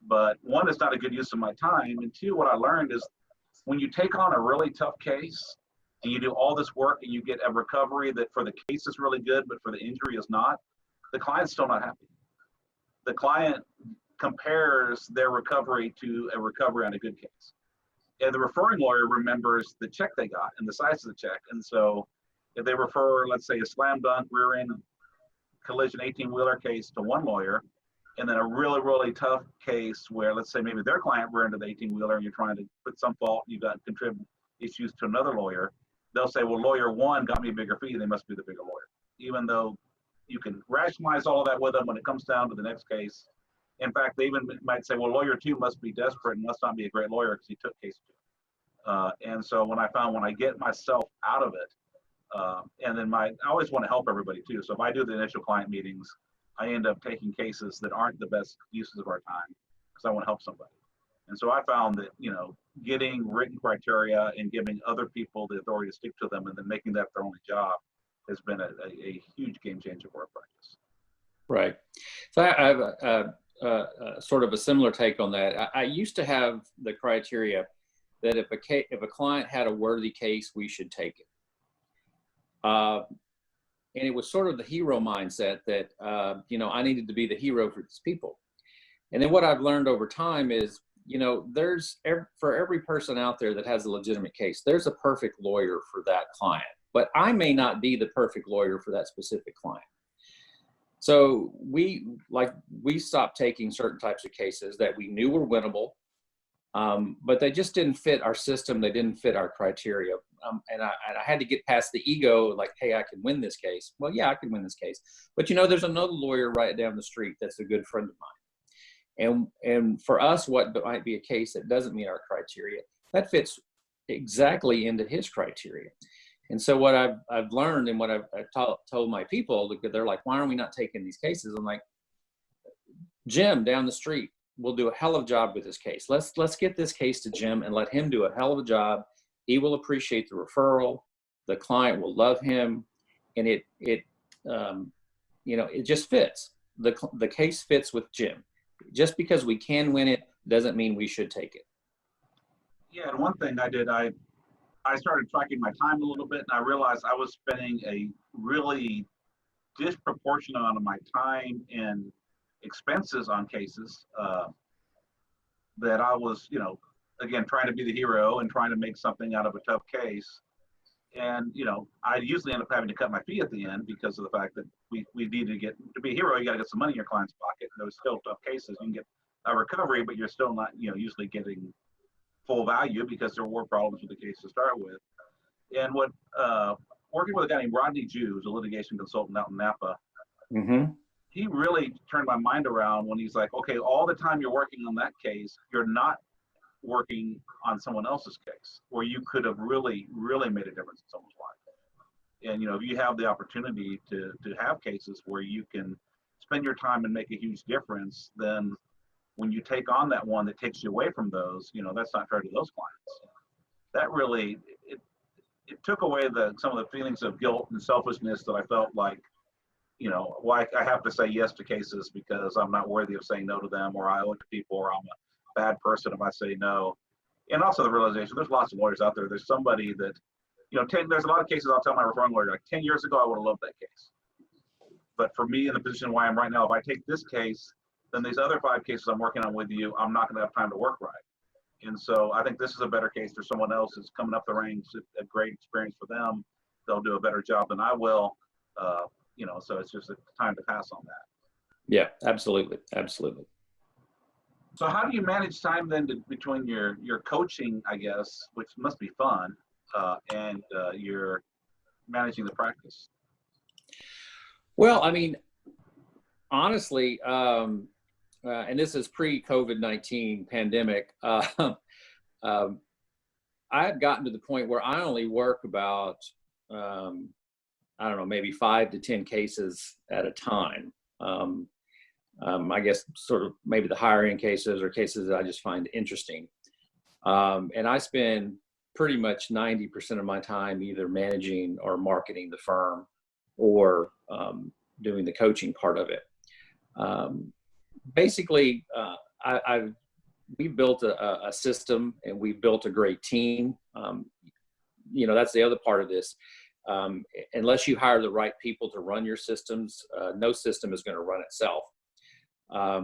But one, it's not a good use of my time. And two, what I learned is when you take on a really tough case and you do all this work and you get a recovery that for the case is really good, but for the injury is not, the client's still not happy. The client compares their recovery to a recovery on a good case. And the referring lawyer remembers the check they got and the size of the check. And so if they refer, let's say, a slam dunk rear end collision 18-wheeler case to one lawyer, and then a really, really tough case where, let's say, maybe their client rear ended the 18-wheeler and you're trying to put some fault, you got contribute issues to another lawyer, they'll say, well, lawyer one got me a bigger fee, they must be the bigger lawyer. Even though you can rationalize all of that with them when it comes down to the next case. In fact, they even might say, well, lawyer two must be desperate and must not be a great lawyer because he took case two. And so when I get myself out of it, and then I always want to help everybody too. So if I do the initial client meetings, I end up taking cases that aren't the best uses of our time because I want to help somebody. And so I found that, getting written criteria and giving other people the authority to stick to them and then making that their only job has been a huge game changer for our practice. Right. So I have sort of a similar take on that. I used to have the criteria that if a client had a worthy case, we should take it. And it was sort of the hero mindset that, I needed to be the hero for these people. And then what I've learned over time is, for every person out there that has a legitimate case, there's a perfect lawyer for that client. But I may not be the perfect lawyer for that specific client. So we stopped taking certain types of cases that we knew were winnable, but they just didn't fit our system. They didn't fit our criteria. And I had to get past the ego, like, hey, I can win this case. Well, yeah, I can win this case. But, there's another lawyer right down the street that's a good friend of mine. And for us, what might be a case that doesn't meet our criteria, that fits exactly into his criteria. And so what I've learned and what I've told my people, they're like, why are we not taking these cases? I'm like, Jim down the street will do a hell of a job with this case. Let's get this case to Jim and let him do a hell of a job. He will appreciate the referral. The client will love him. And it it just fits. The case fits with Jim. Just because we can win it doesn't mean we should take it. Yeah, and one thing I did, I started tracking my time a little bit, and I realized I was spending a really disproportionate amount of my time and expenses on cases that I was, again, trying to be the hero and trying to make something out of a tough case. And, I usually end up having to cut my fee at the end because of the fact that we need to be a hero, you got to get some money in your client's pocket. And those still tough cases. You can get a recovery, but you're still not, usually getting full value because there were problems with the case to start with. And working with a guy named Rodney Jew, who's a litigation consultant out in Napa, he really turned my mind around when he's like, okay, all the time you're working on that case, you're not working on someone else's case where you could have really, really made a difference in someone's life. And, if you have the opportunity to have cases where you can spend your time and make a huge difference, then when you take on that one that takes you away from those, that's not fair to those clients. That really, it took away some of the feelings of guilt and selfishness that I felt like, why I have to say yes to cases because I'm not worthy of saying no to them, or I owe it to people, or I'm a bad person if I say no. And also the realization, there's lots of lawyers out there. There's somebody that, there's a lot of cases I'll tell my referring lawyer, like 10 years ago, I would have loved that case. But for me in the position where I am right now, if I take this case, then these other 5 cases I'm working on with you, I'm not going to have time to work right. And so I think this is a better case for someone else who's coming up the ranks, a great experience for them. They'll do a better job than I will. So it's just a time to pass on that. Yeah, absolutely. Absolutely. So how do you manage time then between your coaching, I guess, which must be fun, and your managing the practice? Well, I mean, honestly, and this is pre-COVID-19 pandemic, I had gotten to the point where I only work about, I don't know, maybe 5 to 10 cases at a time. I guess sort of maybe the higher end cases or cases that I just find interesting. And I spend pretty much 90% of my time either managing or marketing the firm or doing the coaching part of it. Basically, we've built a system and we've built a great team. That's the other part of this. Unless you hire the right people to run your systems, no system is going to run itself.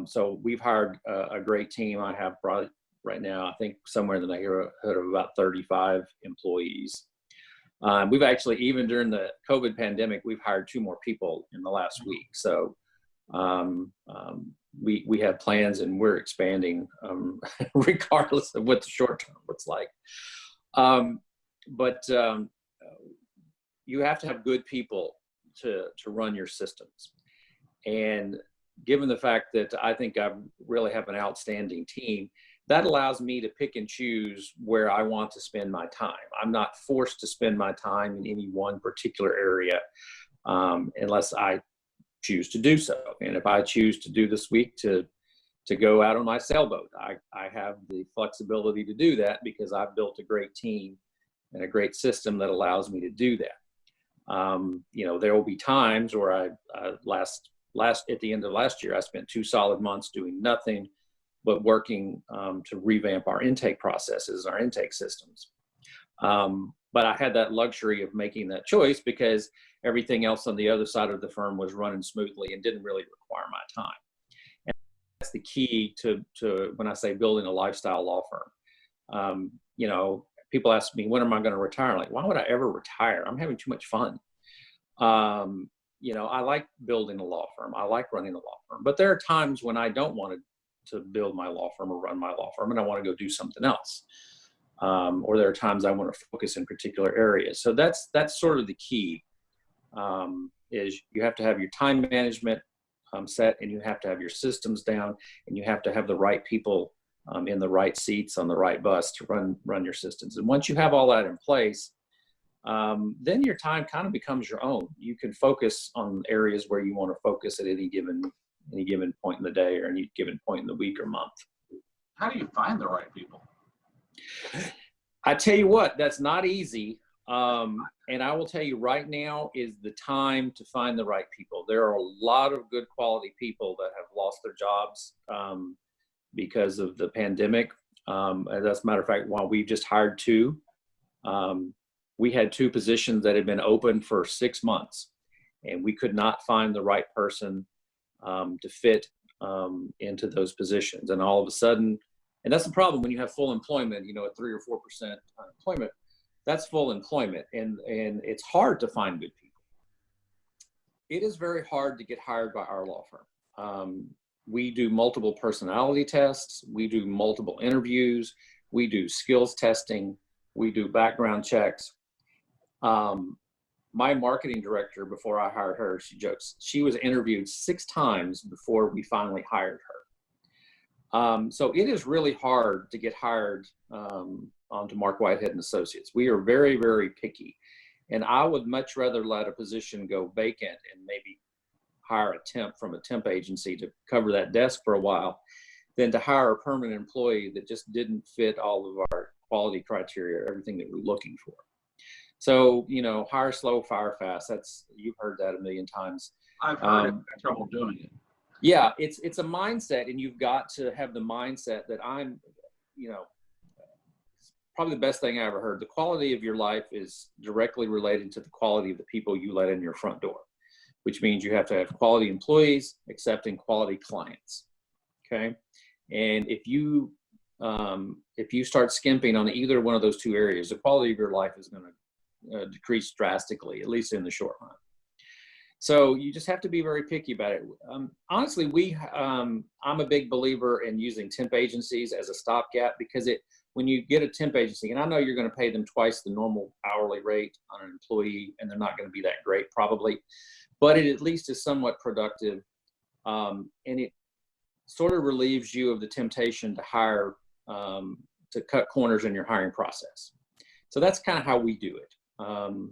So we've hired a great team. I have right now, I think somewhere in the neighborhood of about 35 employees. We've actually, even during the COVID pandemic, we've hired 2 more people in the last week. So we have plans and we're expanding regardless of what the short term looks like. But you have to have good people to run your systems. And given the fact that I think I really have an outstanding team, that allows me to pick and choose where I want to spend my time. I'm not forced to spend my time in any one particular area unless I choose to do so. And if I choose to do this week to go out on my sailboat, I have the flexibility to do that because I've built a great team and a great system that allows me to do that. There will be times where I at the end of last year, I spent 2 solid months doing nothing but working to revamp our intake processes, our intake systems. But I had that luxury of making that choice because everything else on the other side of the firm was running smoothly and didn't really require my time. And that's the key to when I say building a lifestyle law firm. People ask me, when am I going to retire? Like, why would I ever retire? I'm having too much fun. I like building a law firm. I like running a law firm. But there are times when I don't want to build my law firm or run my law firm and I want to go do something else. Or there are times I want to focus in particular areas. So that's sort of the key, is you have to have your time management set, and you have to have your systems down, and you have to have the right people in the right seats on the right bus to run your systems. And once you have all that in place, then your time kind of becomes your own. You can focus on areas where you want to focus at any given point in the day or any given point in the week or month. How do you find the right people? I tell you what, that's not easy. And I will tell you right now is the time to find the right people. There are a lot of good quality people that have lost their jobs because of the pandemic. As a matter of fact, while we've just hired two, we had two positions that had been open for 6 months, and we could not find the right person to fit into those positions. And all of a sudden, and that's the problem when you have full employment, at 3 or 4% unemployment, that's full employment, and it's hard to find good people. It is very hard to get hired by our law firm. We do multiple personality tests, we do multiple interviews, we do skills testing, we do background checks. My marketing director, before I hired her, she jokes, she was interviewed 6 times before we finally hired her. So it is really hard to get hired onto Marc Whitehead and Associates. We are very, very picky. And I would much rather let a position go vacant and maybe hire a temp from a temp agency to cover that desk for a while than to hire a permanent employee that just didn't fit all of our quality criteria, everything that we're looking for. So, hire slow, fire fast. You've heard that a million times. I've heard it, had trouble doing it. Yeah, it's a mindset, and you've got to have the mindset that I'm, probably the best thing I ever heard. The quality of your life is directly related to the quality of the people you let in your front door, which means you have to have quality employees accepting quality clients. Okay, and if you start skimping on either one of those two areas, the quality of your life is going to decrease drastically, at least in the short run. So you just have to be very picky about it. Honestly, I'm a big believer in using temp agencies as a stopgap, because when you get a temp agency, and I know you're going to pay them twice the normal hourly rate on an employee, and they're not going to be that great probably, but it at least is somewhat productive, and it sort of relieves you of the temptation to hire, to cut corners in your hiring process. So that's kind of how we do it.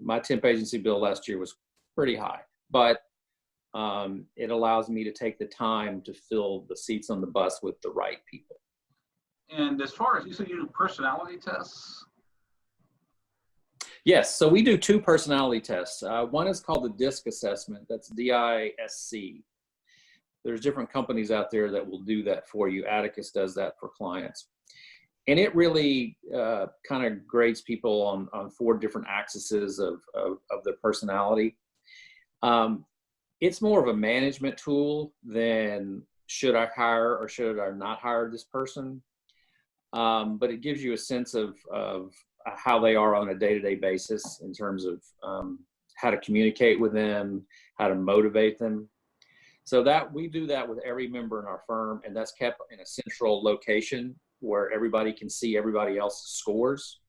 My temp agency bill last year was pretty high, but it allows me to take the time to fill the seats on the bus with the right people. And as far as you said, you do personality tests? Yes, so we do 2 personality tests. One is called the DISC assessment. That's D-I-S-C. There's different companies out there that will do that for you. Atticus does that for clients. And it really kind of grades people on 4 different axes of their personality. It's more of a management tool than should I hire or should I not hire this person. But it gives you a sense of how they are on a day-to-day basis in terms of how to communicate with them, how to motivate them. So that we do that with every member in our firm, and that's kept in a central location where everybody can see everybody else's scores.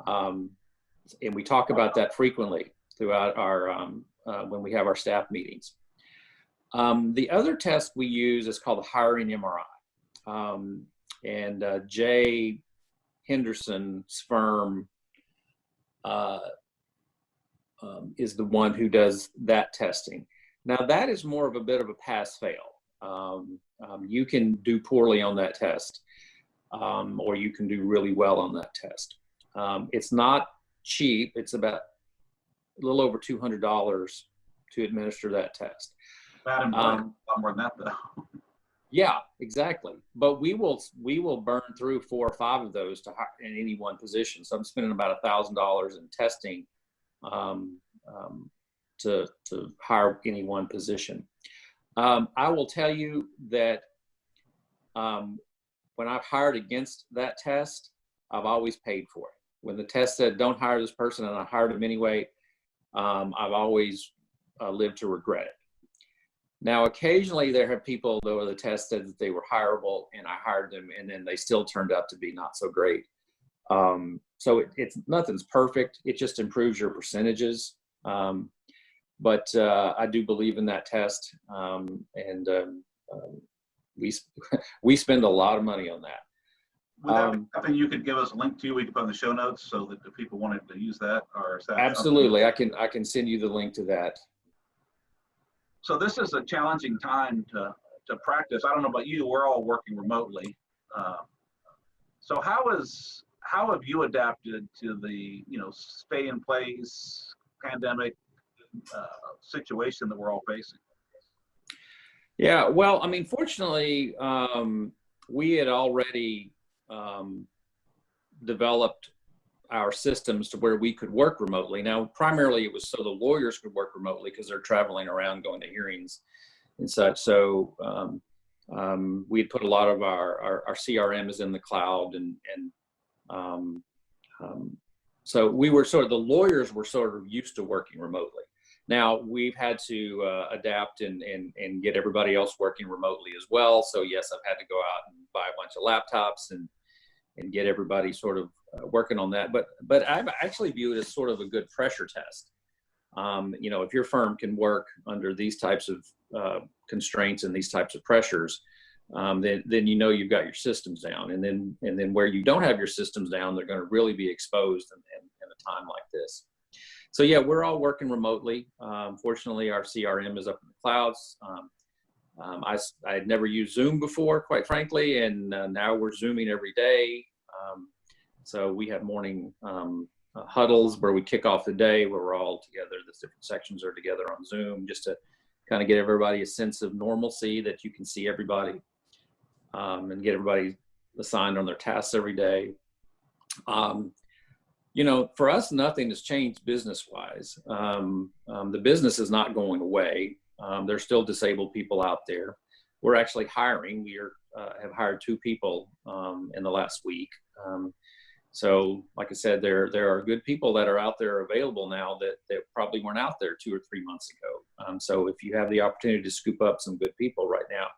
And we talk about that frequently throughout our, when we have our staff meetings. The other test we use is called the hiring MRI. And Jay Henderson's firm is the one who does that testing. Now that is more of a bit of a pass-fail. You can do poorly on that test, or you can do really well on that test. It's not cheap. It's about a little over $200 to administer that test. Bad employment, a lot more than that though. Yeah, exactly. But we will burn through 4 or 5 of those to hire in any one position. So I'm spending about $1,000 in testing to hire any one position. I will tell you that when I've hired against that test, I've always paid for it. When the test said don't hire this person and I hired him anyway, I've always lived to regret it. Now, occasionally there have people, though, the test said that they were hireable and I hired them and then they still turned out to be not so great. So it's nothing's perfect. It just improves your percentages. But I do believe in that test. We spend a lot of money on that. Would that be something you could give us a link to? We could put in the show notes so that the people wanted to use that, or is that absolutely? I can send you the link to that. So this is a challenging time to practice. I don't know about you. We're all working remotely. So how how have you adapted to the, stay in place pandemic situation that we're all facing? Yeah, well, I mean, fortunately, we had already developed our systems to where we could work remotely. Now, primarily it was so the lawyers could work remotely because they're traveling around going to hearings and such. So we had put a lot of our CRM is in the cloud, and so we were the lawyers were sort of used to working remotely. Now we've had to adapt and get everybody else working remotely as well. So yes, I've had to go out and buy a bunch of laptops and get everybody sort of working on that. But I actually view it as sort of a good pressure test. If your firm can work under these types of constraints and these types of pressures, then you've got your systems down. And then where you don't have your systems down, they're going to really be exposed in a time like this. So yeah, we're all working remotely. Fortunately, our CRM is up in the clouds. I had never used Zoom before, quite frankly, and now we're Zooming every day. So we have morning huddles where we kick off the day, where we're all together. The different sections are together on Zoom, just to kind of get everybody a sense of normalcy, that you can see everybody and get everybody assigned on their tasks every day. For us, nothing has changed business-wise. The business is not going away. There's still disabled people out there. We're actually hiring. We have hired 2 people in the last week. So like I said, there are good people that are out there available now that probably weren't out there 2 or 3 months ago. So if you have the opportunity to scoop up some good people right now,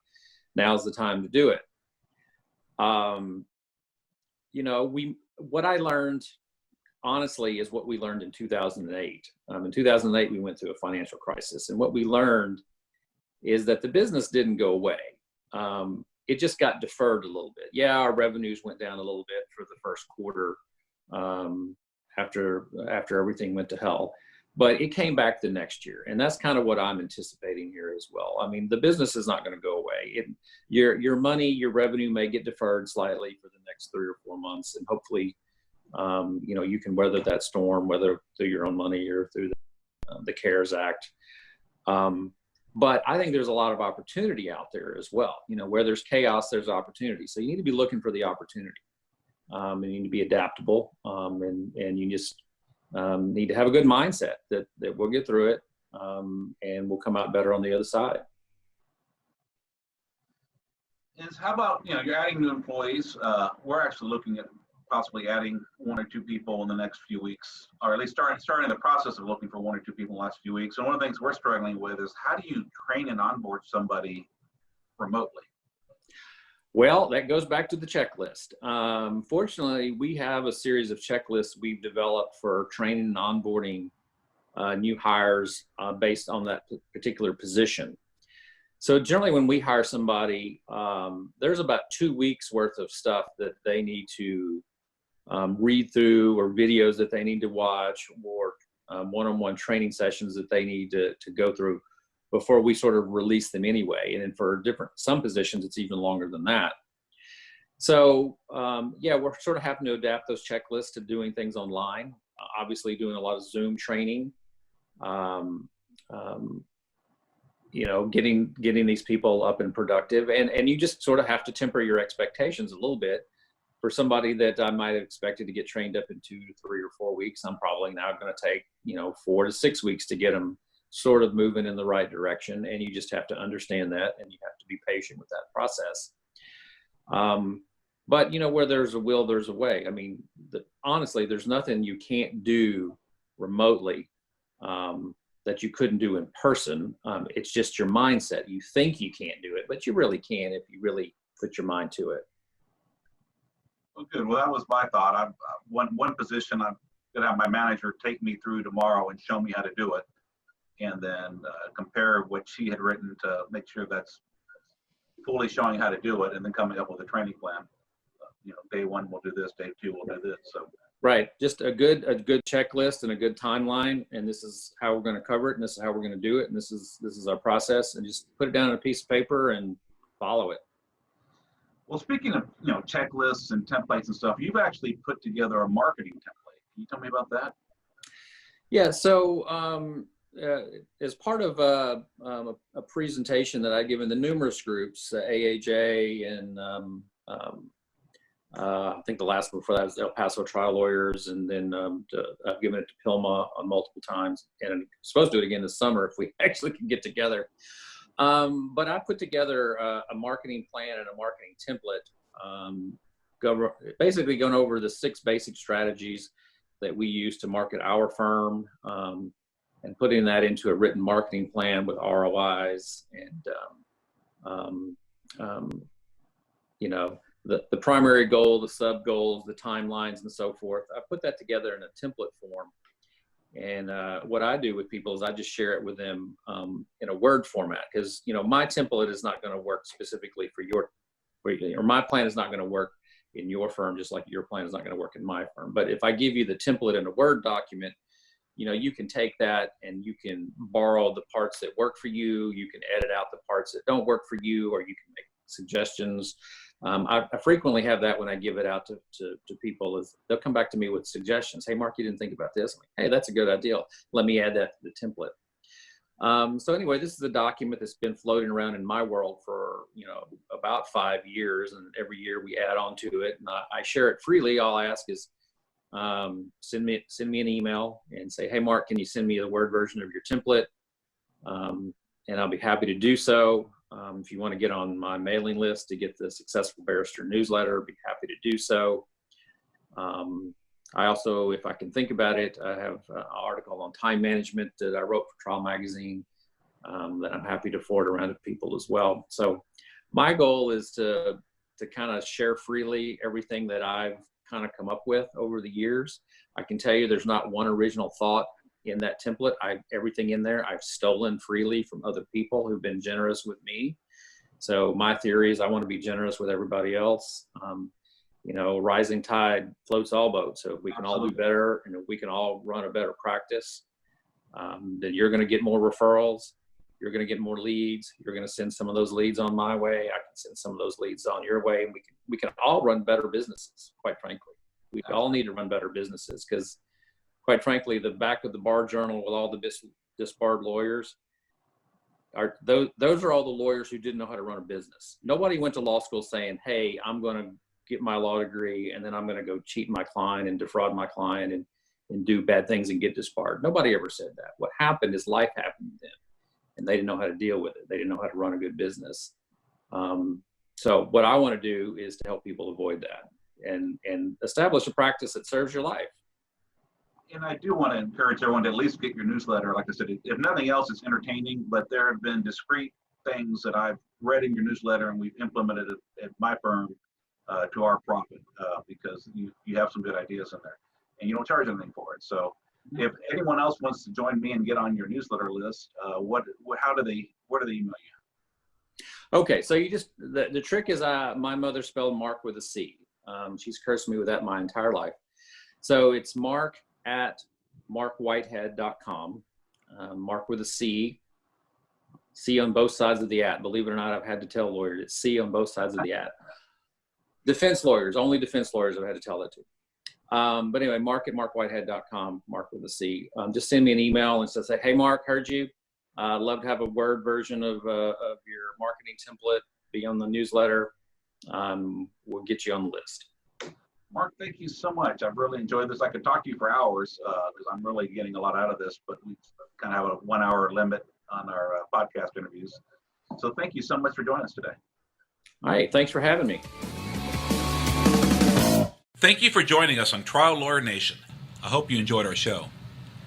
now's the time to do it. What I learned, honestly, is what we learned in 2008. In 2008, we went through a financial crisis. And what we learned is that the business didn't go away. It just got deferred a little bit. Yeah, our revenues went down a little bit for the first quarter after everything went to hell. But it came back the next year. And that's kind of what I'm anticipating here as well. I mean, the business is not going to go away. Your money, your revenue may get deferred slightly for the next 3 or 4 months. And hopefully, you can weather that storm, whether through your own money or through the CARES Act. But I think there's a lot of opportunity out there as well. Where there's chaos, there's opportunity. So you need to be looking for the opportunity. And you need to be adaptable. And you just need to have a good mindset that we'll get through it and we'll come out better on the other side. How about, you're adding new employees. We're actually looking at possibly adding 1 or 2 people in the next few weeks, or at least starting the process of looking for 1 or 2 people in the last few weeks. And one of the things we're struggling with is, how do you train and onboard somebody remotely? Well, that goes back to the checklist. Fortunately, we have a series of checklists we've developed for training and onboarding new hires based on that particular position. So generally when we hire somebody, there's about 2 weeks worth of stuff that they need to read through, or videos that they need to watch, or one-on-one training sessions that they need to go through before we sort of release them anyway. And then for some positions, it's even longer than that. So yeah, we're sort of having to adapt those checklists to doing things online, obviously doing a lot of Zoom training, getting these people up and productive. And you just sort of have to temper your expectations a little bit. For somebody that I might have expected to get trained up in 2 to 3 or 4 weeks, I'm probably now going to take, 4 to 6 weeks to get them sort of moving in the right direction. And you just have to understand that, and you have to be patient with that process. But where there's a will, there's a way. I mean, honestly, there's nothing you can't do remotely that you couldn't do in person. It's just your mindset. You think you can't do it, but you really can if you really put your mind to it. Well, good. Well, that was my thought. One position I'm going to have my manager take me through tomorrow and show me how to do it, and then compare what she had written to make sure that's fully showing how to do it, and then coming up with a training plan. Day 1 we'll do this, day 2 we'll do this. So right, just a good checklist and a good timeline, and this is how we're going to cover it, and this is how we're going to do it, and this is our process, and just put it down on a piece of paper and follow it. Well, speaking of, checklists and templates and stuff, you've actually put together a marketing template. Can you tell me about that? Yeah, so as part of a presentation that I give in the numerous groups, AAJ and I think the last one before that was El Paso Trial Lawyers, and then I've given it to PILMA on multiple times, and I'm supposed to do it again this summer if we actually can get together. But I put together a marketing plan and a marketing template, basically going over the 6 basic strategies that we use to market our firm, and putting that into a written marketing plan with ROIs and, the primary goal, the sub goals, the timelines, and so forth. I put that together in a template form. And what I do with people is I just share it with them in a Word format, because my template is not going to work specifically for or my plan is not going to work in your firm, just like your plan is not going to work in my firm. But if I give you the template in a Word document, you can take that and you can borrow the parts that work for you. You can edit out the parts that don't work for you, or you can make suggestions. I frequently have that when I give it out to people. Is they'll come back to me with suggestions. Hey, Mark, you didn't think about this. I'm like, hey, that's a good idea. Let me add that to the template. So anyway, this is a document that's been floating around in my world for about 5 years, and every year we add on to it, and I share it freely. All I ask is send me an email and say, hey, Mark, can you send me the Word version of your template? And I'll be happy to do so. If you want to get on my mailing list to get the Successful Barrister newsletter, I'd be happy to do so. I also, if I can think about it, I have an article on time management that I wrote for Trial Magazine that I'm happy to forward around to people as well. So my goal is to kind of share freely everything that I've kind of come up with over the years. I can tell you there's not one original thought in that template. Everything in there I've stolen freely from other people who've been generous with me. So my theory is I want to be generous with everybody else. Rising tide floats all boats. So if we can all do better, and if we can all run a better practice, then you're going to get more referrals. You're going to get more leads. You're going to send some of those leads on my way. I can send some of those leads on your way, and we can all run better businesses. Quite frankly, we all need to run better businesses, because quite frankly, the back of the bar journal with all the disbarred lawyers those are all the lawyers who didn't know how to run a business. Nobody went to law school saying, hey, I'm going to get my law degree and then I'm going to go cheat my client and defraud my client and do bad things and get disbarred. Nobody ever said that. What happened is life happened to them, and they didn't know how to deal with it. They didn't know how to run a good business. So what I want to do is to help people avoid that and establish a practice that serves your life. And I do want to encourage everyone to at least get your newsletter. Like I said, if nothing else, it's entertaining, but there have been discrete things that I've read in your newsletter and we've implemented it at my firm to our profit, because you have some good ideas in there and you don't charge anything for it. So if anyone else wants to join me and get on your newsletter list, where do they email you? Okay, so the trick is my mother spelled Mark with a C. She's cursed me with that my entire life. So it's Mark at markwhitehead.com. Mark with a C. C on both sides of the at. Believe it or not, I've had to tell lawyers it's C on both sides of the at. Defense lawyers, only defense lawyers I've had to tell that to. But anyway, Mark at markwhitehead.com, Mark with a C. Just send me an email and say, hey, Mark, heard you. I'd love to have a Word version of your marketing template, be on the newsletter. We'll get you on the list. Mark, thank you so much. I've really enjoyed this. I could talk to you for hours because I'm really getting a lot out of this, but we kind of have a 1 hour limit on our podcast interviews. So thank you so much for joining us today. All right. Thanks for having me. Thank you for joining us on Trial Lawyer Nation. I hope you enjoyed our show.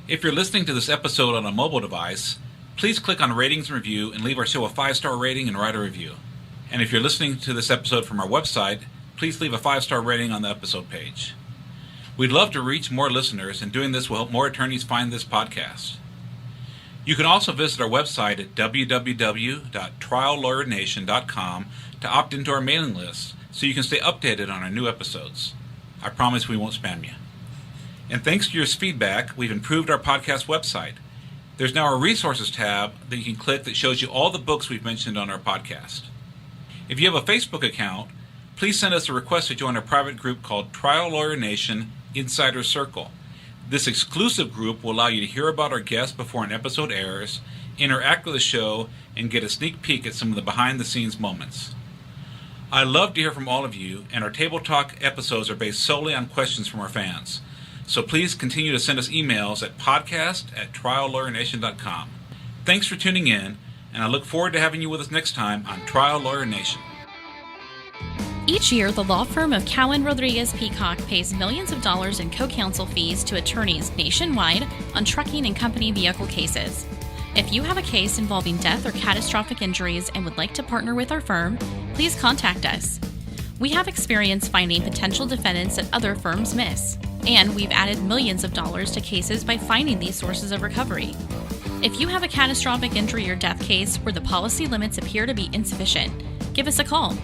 If you're listening to this episode on a mobile device, please click on Ratings and Review and leave our show a 5-star rating and write a review. And if you're listening to this episode from our website, please leave a 5-star rating on the episode page. We'd love to reach more listeners, and doing this will help more attorneys find this podcast. You can also visit our website at www.triallawyernation.com to opt into our mailing list so you can stay updated on our new episodes. I promise we won't spam you. And thanks to your feedback, we've improved our podcast website. There's now a resources tab that you can click that shows you all the books we've mentioned on our podcast. If you have a Facebook account, please send us a request to join a private group called Trial Lawyer Nation Insider Circle. This exclusive group will allow you to hear about our guests before an episode airs, interact with the show, and get a sneak peek at some of the behind-the-scenes moments. I love to hear from all of you, and our Table Talk episodes are based solely on questions from our fans. So please continue to send us emails at podcast@triallawyernation.com. Thanks for tuning in, and I look forward to having you with us next time on Trial Lawyer Nation. Each year, the law firm of Cowan Rodriguez Peacock pays millions of dollars in co-counsel fees to attorneys nationwide on trucking and company vehicle cases. If you have a case involving death or catastrophic injuries and would like to partner with our firm, please contact us. We have experience finding potential defendants that other firms miss, and we've added millions of dollars to cases by finding these sources of recovery. If you have a catastrophic injury or death case where the policy limits appear to be insufficient, give us a call.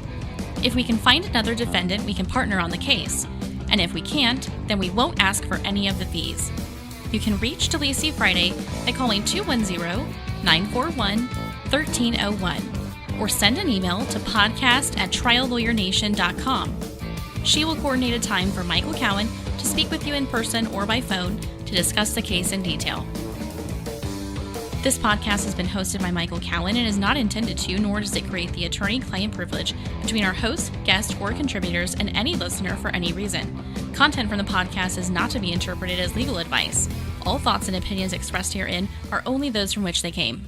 If we can find another defendant, we can partner on the case. And if we can't, then we won't ask for any of the fees. You can reach DeLisi Friday by calling 210-941-1301 or send an email to podcast@triallawyernation.com. She will coordinate a time for Michael Cowan to speak with you in person or by phone to discuss the case in detail. This podcast has been hosted by Michael Cowan and is not intended to, nor does it create the attorney-client privilege between our host, guest, or contributors and any listener for any reason. Content from the podcast is not to be interpreted as legal advice. All thoughts and opinions expressed herein are only those from which they came.